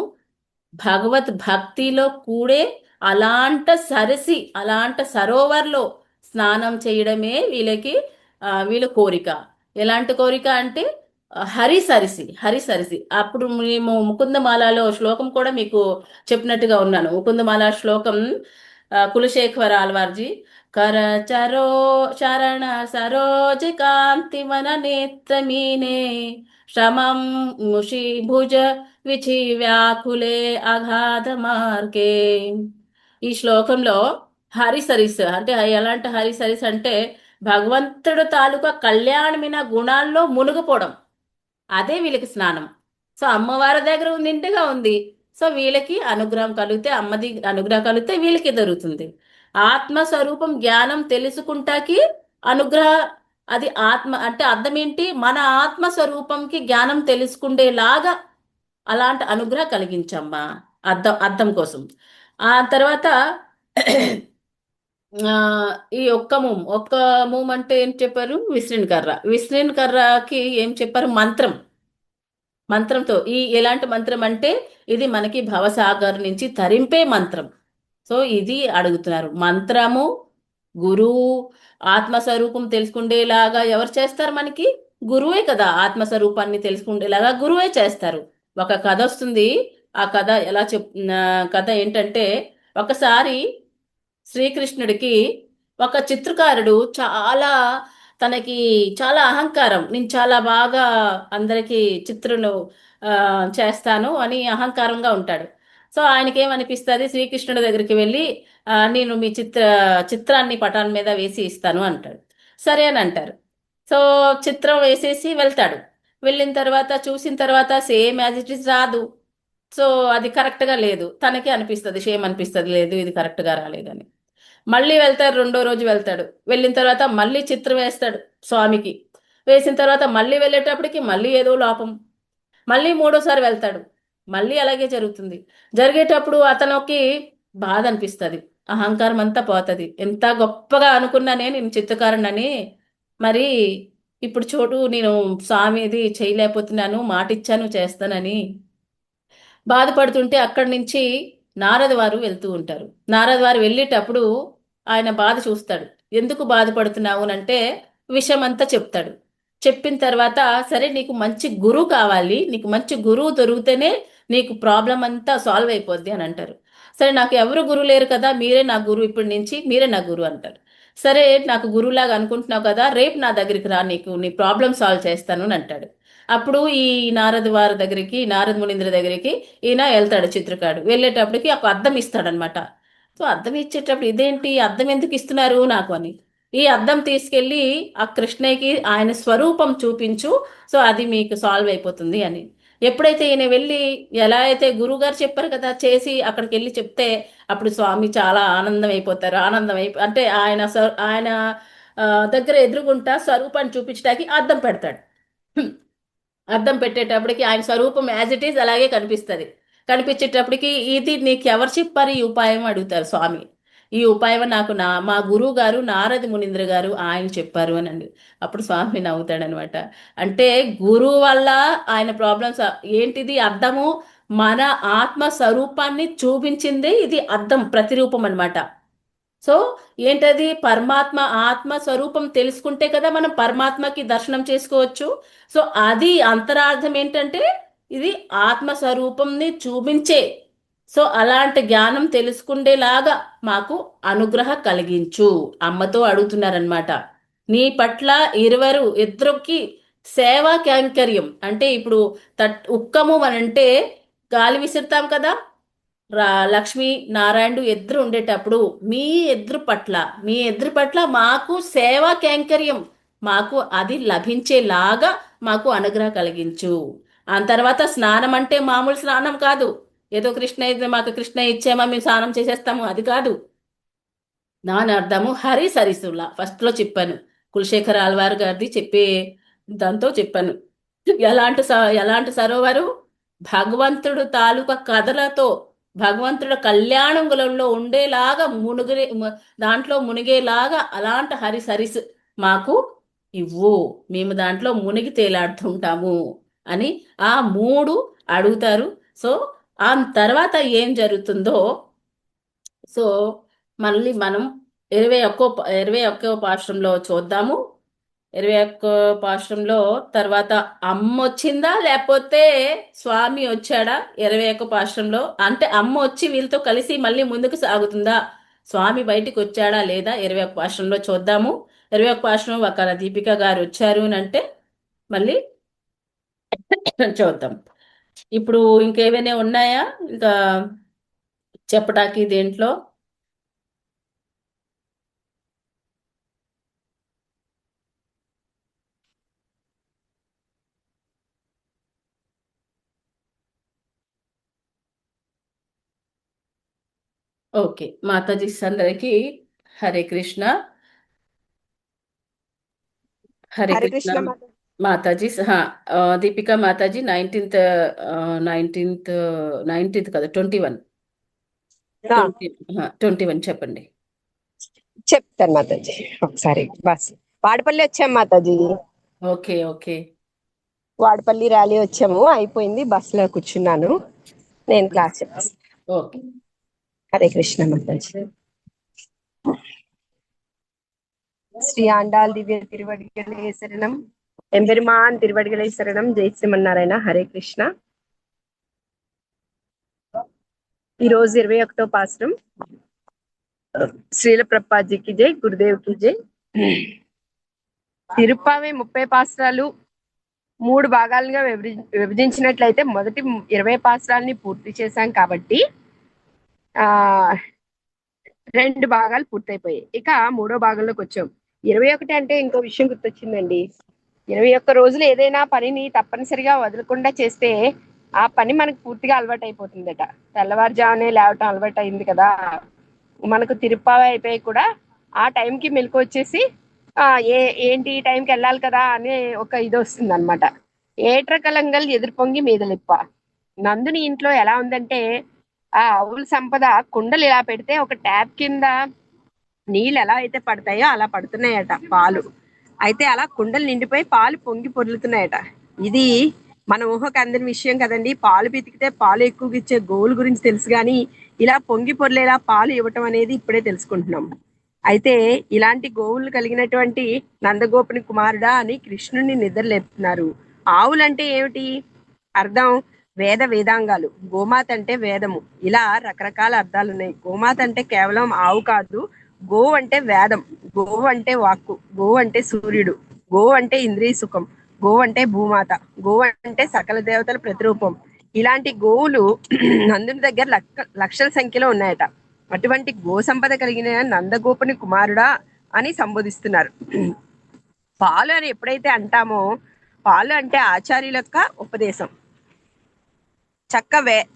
భగవత్ భక్తిలో కూడే అలాంటి సరోవర్లో స్నానం చేయడమే వీళ్ళ కోరిక. ఎలాంటి కోరిక అంటే హరి సరిసి. అప్పుడు మేము ముకుందమాలలో శ్లోకం కూడా మీకు చెప్పినట్టుగా ఉన్నాను. ముకుందమాల శ్లోకం కులశేఖర ఆల్వార్జీ, కర చరో చరణ సరోజ కాంతి మన నేత్రమీనే శ్రమం ముషి భుజ విచి వ్యాకులే అగాధ మార్గే. ఈ శ్లోకంలో హరిసరిస్ అంటే ఎలాంటి హరిసరిస్ అంటే భగవంతుడు తాలూకా కళ్యాణమైన గుణాల్లో మునిగిపోవడం, అదే వీళ్ళకి స్నానం. సో అమ్మవారి దగ్గర నిండుగా ఉంది. సో వీళ్ళకి అనుగ్రహం కలిగితే, అమ్మది అనుగ్రహం కలిగితే వీళ్ళకి దొరుకుతుంది. ఆత్మస్వరూపం జ్ఞానం తెలుసుకుంటాకి అనుగ్రహ, అది ఆత్మ అంటే అర్థం ఏంటి, మన ఆత్మస్వరూపంకి జ్ఞానం తెలుసుకుండేలాగా అలాంటి అనుగ్రహం కలిగించమ్మా, అర్థం కోసం. ఆ తర్వాత ఈ ఒక్క మూమ్ అంటే ఏం చెప్పారు, విసిరిన కర్రకి ఏం చెప్పారు, మంత్రంతో. ఎలాంటి మంత్రం అంటే ఇది మనకి భవసాగర్ నుంచి తరింపే మంత్రం. సో ఇది అడుగుతున్నారు. మంత్రము, గురువు, ఆత్మస్వరూపం తెలుసుకుండేలాగా ఎవరు చేస్తారు మనకి, గురువే కదా. ఆత్మస్వరూపాన్ని తెలుసుకుండేలాగా గురువే చేస్తారు. ఒక కథ వస్తుంది. ఆ కథ కథ ఏంటంటే, ఒకసారి శ్రీకృష్ణుడికి ఒక చిత్రకారుడు తనకి చాలా అహంకారం, నేను చాలా బాగా అందరికి చిత్రులు చేస్తాను అని అహంకారంగా ఉంటాడు. సో ఆయనకి ఏమనిపిస్తుంది, శ్రీకృష్ణుడి దగ్గరికి వెళ్ళి నేను మీ చిత్రాన్ని పటాన్ మీద వేసి ఇస్తాను అంటాడు. సరే అని అంటారు. సో చిత్రం వేసేసి వెళ్తాడు. వెళ్ళిన తర్వాత చూసిన తర్వాత సేమ్ యాజ్ ఇట్ ఇస్ రాదు. సో అది కరెక్ట్గా లేదు. తనకి అనిపిస్తుంది, షేమ్ అనిపిస్తుంది, లేదు ఇది కరెక్ట్గా రాలేదని. మళ్ళీ వెళ్తాడు. రెండో రోజు వెళ్తాడు. వెళ్ళిన తర్వాత మళ్ళీ చిత్రం వేస్తాడు స్వామికి. వేసిన తర్వాత మళ్ళీ వెళ్ళేటప్పటికి మళ్ళీ ఏదో లోపం. మళ్ళీ మూడోసారి వెళ్తాడు. మళ్ళీ అలాగే జరుగుతుంది. జరిగేటప్పుడు అతనికి బాధ అనిపిస్తుంది, అహంకారం అంతా పోతుంది. ఎంత గొప్పగా అనుకున్నానే నేను చిత్రకారుణ్ణని, మరి ఇప్పుడు చోటు నేను స్వామిది చేయలేకపోతున్నాను, మాట ఇచ్చాను చేస్తానని బాధపడుతుంటే అక్కడి నుంచి నారద వారు వెళ్తూ ఉంటారు. నారద వారు వెళ్ళేటప్పుడు ఆయన బాధ చూస్తాడు. ఎందుకు బాధపడుతున్నావు అంటే విషయం అంతా చెప్తాడు. చెప్పిన తర్వాత సరే నీకు మంచి గురువు కావాలి, నీకు మంచి గురువు దొరికితేనే నీకు ప్రాబ్లం అంతా సాల్వ్ అయిపోద్ది అని అంటారు. సరే నాకు ఎవరు గురువు లేరు కదా, మీరే నా గురువు, ఇప్పటి నుంచి మీరే నా గురువు అంటారు. సరే నాకు గురువులాగా అనుకుంటున్నావు కదా, రేపు నా దగ్గరికి రా, నీకు నీ ప్రాబ్లం సాల్వ్ చేస్తాను అని అంటాడు. అప్పుడు ఈ నారద వారి దగ్గరికి, నారద మునీంద్ర దగ్గరికి ఈయన వెళ్తాడు, చిత్రకాడు. వెళ్ళేటప్పటికి ఒక అద్దం ఇస్తాడనమాట. సో అద్దం ఇచ్చేటప్పుడు ఇదేంటి అద్దం ఎందుకు ఇస్తున్నారు నాకు అని, ఈ అద్దం తీసుకెళ్ళి ఆ కృష్ణయ్యకి ఆయన స్వరూపం చూపించు, సో అది మీకు సాల్వ్ అయిపోతుంది అని. ఎప్పుడైతే ఈయన వెళ్ళి ఎలా అయితే గురువు గారు చెప్పారు కదా చేసి అక్కడికి వెళ్ళి చెప్తే, అప్పుడు స్వామి చాలా ఆనందం అయిపోతారు. అంటే ఆయన ఆ, దగ్గర ఎదురుగుంటా స్వరూపాన్ని చూపించడానికి అద్దం పెడతాడు. అద్దం పెట్టేటప్పటికి ఆయన స్వరూపం యాజ్ ఇట్ ఈజ్ అలాగే కనిపిస్తుంది. కనిపించేటప్పటికి ఇది నీకు ఎవరు చెప్పారు ఈ ఉపాయం అడుగుతారు స్వామి. ఈ ఉపాయం నాకు మా గురువు గారు నారద మునీంద్ర గారు ఆయన చెప్పారు అని అండి. అప్పుడు స్వామి నవ్వుతాడనమాట. అంటే గురువు వల్ల ఆయన ప్రాబ్లమ్స్ ఏంటిది అద్దము, మన ఆత్మ స్వరూపాన్ని చూపించిందే ఇది అద్దం, ప్రతిరూపం అన్నమాట. సో ఏంటది, పరమాత్మ ఆత్మ స్వరూపం తెలుసుకుంటే కదా మనం పరమాత్మకి దర్శనం చేసుకోవచ్చు. సో అది అంతరార్థం ఏంటంటే ఇది ఆత్మ స్వరూపంని చూపించే. సో అలాంటి జ్ఞానం తెలుసుకుండేలాగా మాకు అనుగ్రహ కలిగించు అమ్మతో అడుగుతున్నారనమాట. నీ పట్ల ఇద్దరికి సేవా కైంకర్యం అంటే ఇప్పుడు ఉక్కము అనంటే గాలి విసురుతాం కదా, లక్ష్మి నారాయణుడు ఎదురు ఉండేటప్పుడు మీ ఎదురు పట్ల మాకు సేవా కైంకర్యం, మాకు అది లభించేలాగా మాకు అనుగ్రహం కలిగించు. ఆ తర్వాత స్నానం అంటే మామూలు స్నానం కాదు, ఏదో మాకు కృష్ణ ఇచ్చామా మేము స్నానం చేసేస్తాము అది కాదు. దాని అర్థము హరి సరిసుల ఫస్ట్ లో చెప్పాను, కులశేఖర ఆళ్వార్ గారిది చెప్పే దాంతో చెప్పాను. ఎలాంటి సరోవరు, భగవంతుడు తాలూకా కథలతో భగవంతుడు కళ్యాణంలో ఉండేలాగా దాంట్లో మునిగేలాగా అలాంటి హరి సరిస్ మాకు ఇవ్వు, మేము దాంట్లో మునిగి తేలాడుతుంటాము అని ఆ మూడు అడుగుతారు. సో ఆ తర్వాత ఏం జరుగుతుందో, సో మళ్ళీ మనం 21వ పాశ్రంలో చూద్దాము. 21వ పాశ్రంలో తర్వాత అమ్మ వచ్చిందా లేకపోతే స్వామి వచ్చాడా? 21వ పాశ్రంలో అంటే అమ్మ వచ్చి వీళ్ళతో కలిసి మళ్ళీ ముందుకు సాగుతుందా, స్వామి బయటికి వచ్చాడా లేదా 21వ పాశ్రంలో చూద్దాము. 21వ పాశ్రం ఒక దీపిక గారు వచ్చారు అని అంటే మళ్ళీ చూద్దాం. ఇప్పుడు ఇంకేమైనా ఉన్నాయా ఇంకా చెప్పడానికి దేంట్లో? ఓకే మాతాజీ అందరికి హరే కృష్ణ. హరే హరే కృష్ణ కృష్ణ మాత. మాతాజీ. దీపిక మాతాజీ 19th 19th కదా 21 ఆ, 21 చెప్పండి. చెప్తాను మాతాజీ. ఒకసారి బస్ వాడపల్లి వచ్చాం Mataji. Okay okay Vadapalli rally వచ్చాము, అయిపోయింది, బస్ లో కూర్చున్నాను, నేను క్లాస్ చెప్పేస్తాను. ఓకే హరే కృష్ణ మాతాజీ. శ్రీ ఆండాల్ దివ్య తిరువడిగలే శరణం, ఎంబెరుమాన్ తిరువడిగలే శరణం, జై శ్రీమన్నారాయణ. హరే కృష్ణ. ఈ రోజు 21వ పాశ్రం. శ్రీల ప్రభుపాద్జీకి జై, గురుదేవ్కి జై. తిరుప్పావే 30 పాశ్రాలు 3 భాగాలుగా విభజించినట్లయితే మొదటి 20 పాశ్రాలని పూర్తి చేశాం కాబట్టి 2 భాగాలు పూర్తయిపోయాయి. ఇక 3వ భాగంలోకి వచ్చాం. 21 అంటే ఇంకో విషయం గుర్తొచ్చిందండి. 21 రోజులు ఏదైనా పనిని తప్పనిసరిగా వదలకుండా చేస్తే ఆ పని మనకు పూర్తిగా అలవాటు అయిపోతుందట. తెల్లవారుజామునే లేవటం అలవాటు అయింది కదా మనకు, తిరుప్పావే అయిపోయి కూడా ఆ టైంకి మెలకు వచ్చేసి ఏంటి ఈ టైంకి వెళ్ళాలి కదా అనే ఒక ఇది వస్తుంది అనమాట. ఏట్రకలంగల్ ఎదురుపొంగి మీదలిప్ప. నందుని ఇంట్లో ఎలా ఉందంటే ఆ ఆవుల సంపద కుండలు ఇలా పెడితే ఒక ట్యాప్ కింద నీళ్ళు ఎలా అయితే పడతాయో అలా పడుతున్నాయట పాలు. అయితే అలా కుండలు నిండిపోయి పాలు పొంగి పొర్లుతున్నాయట. ఇది మన ఊహకు అందని విషయం కదండి. పాలు పితికితే పాలు ఎక్కువగా ఇచ్చే గోవుల గురించి తెలుసు, కానీ ఇలా పొంగి పొర్లేలా పాలు ఇవ్వటం అనేది ఇప్పుడే తెలుసుకుంటున్నాం. అయితే ఇలాంటి గోవులు కలిగినటువంటి నందగోపుని కుమారుడా అని కృష్ణుడిని నిద్రలేపుతున్నారు. ఆవులంటే ఏమిటి అర్థం? వేద వేదాంగాలు. గోమాత అంటే వేదము. ఇలా రకరకాల అర్థాలు ఉన్నాయి. గోమాత అంటే కేవలం ఆవు కాదు. గో అంటే వేదం, గోవు అంటే వాక్కు, గోవు అంటే సూర్యుడు, గోవు అంటే ఇంద్రియ సుఖం, గోవు అంటే భూమాత, గోవు అంటే సకల దేవతల ప్రతిరూపం. ఇలాంటి గోవులు నందుని దగ్గర లక్షల సంఖ్యలో ఉన్నాయట. అటువంటి గో సంపద కలిగిన నందగోపుని కుమారుడా అని సంబోధిస్తున్నారు. పాలు అని ఎప్పుడైతే అంటామో, పాలు అంటే ఆచార్యుల యొక్క ఉపదేశం.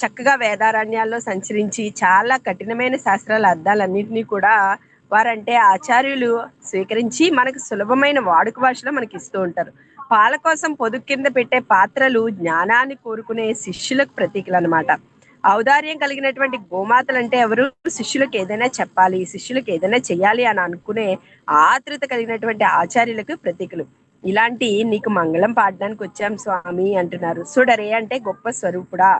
చక్కగా వేదారణ్యాల్లో సంచరించి చాలా కఠినమైన శాస్త్రాల అర్థాలన్నింటినీ కూడా వారంటే ఆచార్యులు స్వీకరించి మనకు సులభమైన వాడుక భాషలో మనకి ఇస్తూ ఉంటారు. పాల కోసం పొదుపు కింద పెట్టే పాత్రలు జ్ఞానాన్ని కోరుకునే శిష్యులకు ప్రతీకలు అనమాట. ఔదార్యం కలిగినటువంటి గోమాతలు అంటే ఎవరు? శిష్యులకు ఏదైనా చెప్పాలి, శిష్యులకు ఏదైనా చెయ్యాలి అని అనుకునే ఆతృత కలిగినటువంటి ఆచార్యులకు ప్రతీకలు. ఇలాంటి నీకు మంగళం పాడడానికి వచ్చాం స్వామి అంటున్నారు. సుడరే అంటే గొప్ప స్వరూపుడా,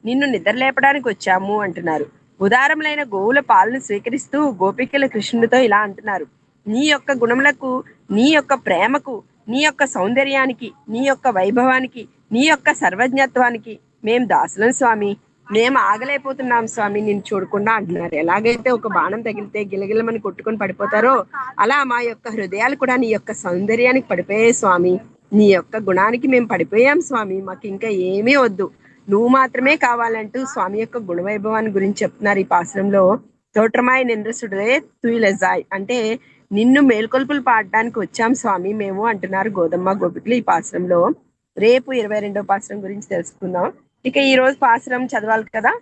నిన్ను నిద్రలేపడానికి వచ్చాము అంటున్నారు. ఉదారములైన గోవుల పాలను స్వీకరిస్తూ గోపికల కృష్ణుడితో ఇలా అంటున్నారు. నీ యొక్క గుణములకు, నీ యొక్క ప్రేమకు, నీ యొక్క సౌందర్యానికి, నీ యొక్క వైభవానికి, నీ యొక్క సర్వజ్ఞత్వానికి మేం దాసులం స్వామి, మేము ఆగలేకపోతున్నాం స్వామి నిన్ను చూడకుండా అంటున్నారు. ఎలాగైతే ఒక బాణం తగిలితే గిలగిలమని కొట్టుకొని పడిపోతారో అలా మా యొక్క హృదయాలు కూడా నీ యొక్క సౌందర్యానికి పడిపోయాయి స్వామి, నీ యొక్క గుణానికి మేము పడిపోయాం స్వామి, మాకు ఇంకా ఏమీ వద్దు, నువ్వు మాత్రమే కావాలంటూ స్వామి యొక్క గుణవైభవాన్ని గురించి చెప్తున్నారు ఈ పాశ్రంలో. తోట్రమాయ నింద్రసుడే తుయిలెజాయ్ అంటే నిన్ను మేల్కొల్పులు పాడడానికి వచ్చాం స్వామి మేము అంటున్నారు గోదమ్మ గోపికలు ఈ పాశ్రంలో. రేపు 22వ పాశ్రం గురించి తెలుసుకుందాం. ఇక ఈ రోజు పాశ్రం చదవాలి కదా.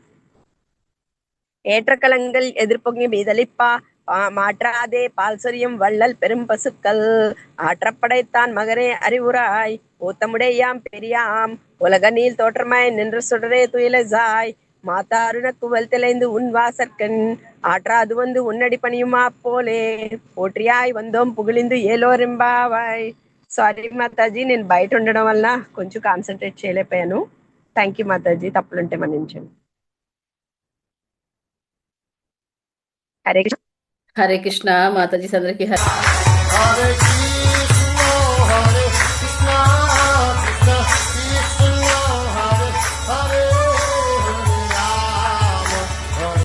ஏற்றக்கலங்கள் எதிர்பொங்கி மீதலிப்பா மாற்றாதே பால்சொரியும் வள்ளல் பெரும் பசுக்கள் ஆற்றப்படைத்தான் மகரே அறிவுராய் ஊத்தமுடையாம் பெரியாம் உலக நீள் தோற்றமாய் நின்று சுடரே துயிலசாய் மாத்தாருனக்கு வல்தெளைந்து உன் வாசற்கண் ஆற்றாது வந்து உன்னடி பணியுமா పోలే పోట్రియాయ్ వందోం పుగిలిందు ఏలోరింబావాయ్. సారీ మాతాజీ, నేను బయట ఉండడం వల్ల కొంచెం కాన్సన్ట్రేట్ చేయలేకపోయాను. థ్యాంక్ యూ మాతాజీ, తప్పులుంటే మన్నించండి. హరే కృష్ణ. హరే కృష్ణ మాతాజీ అందరికి Hare Krishna.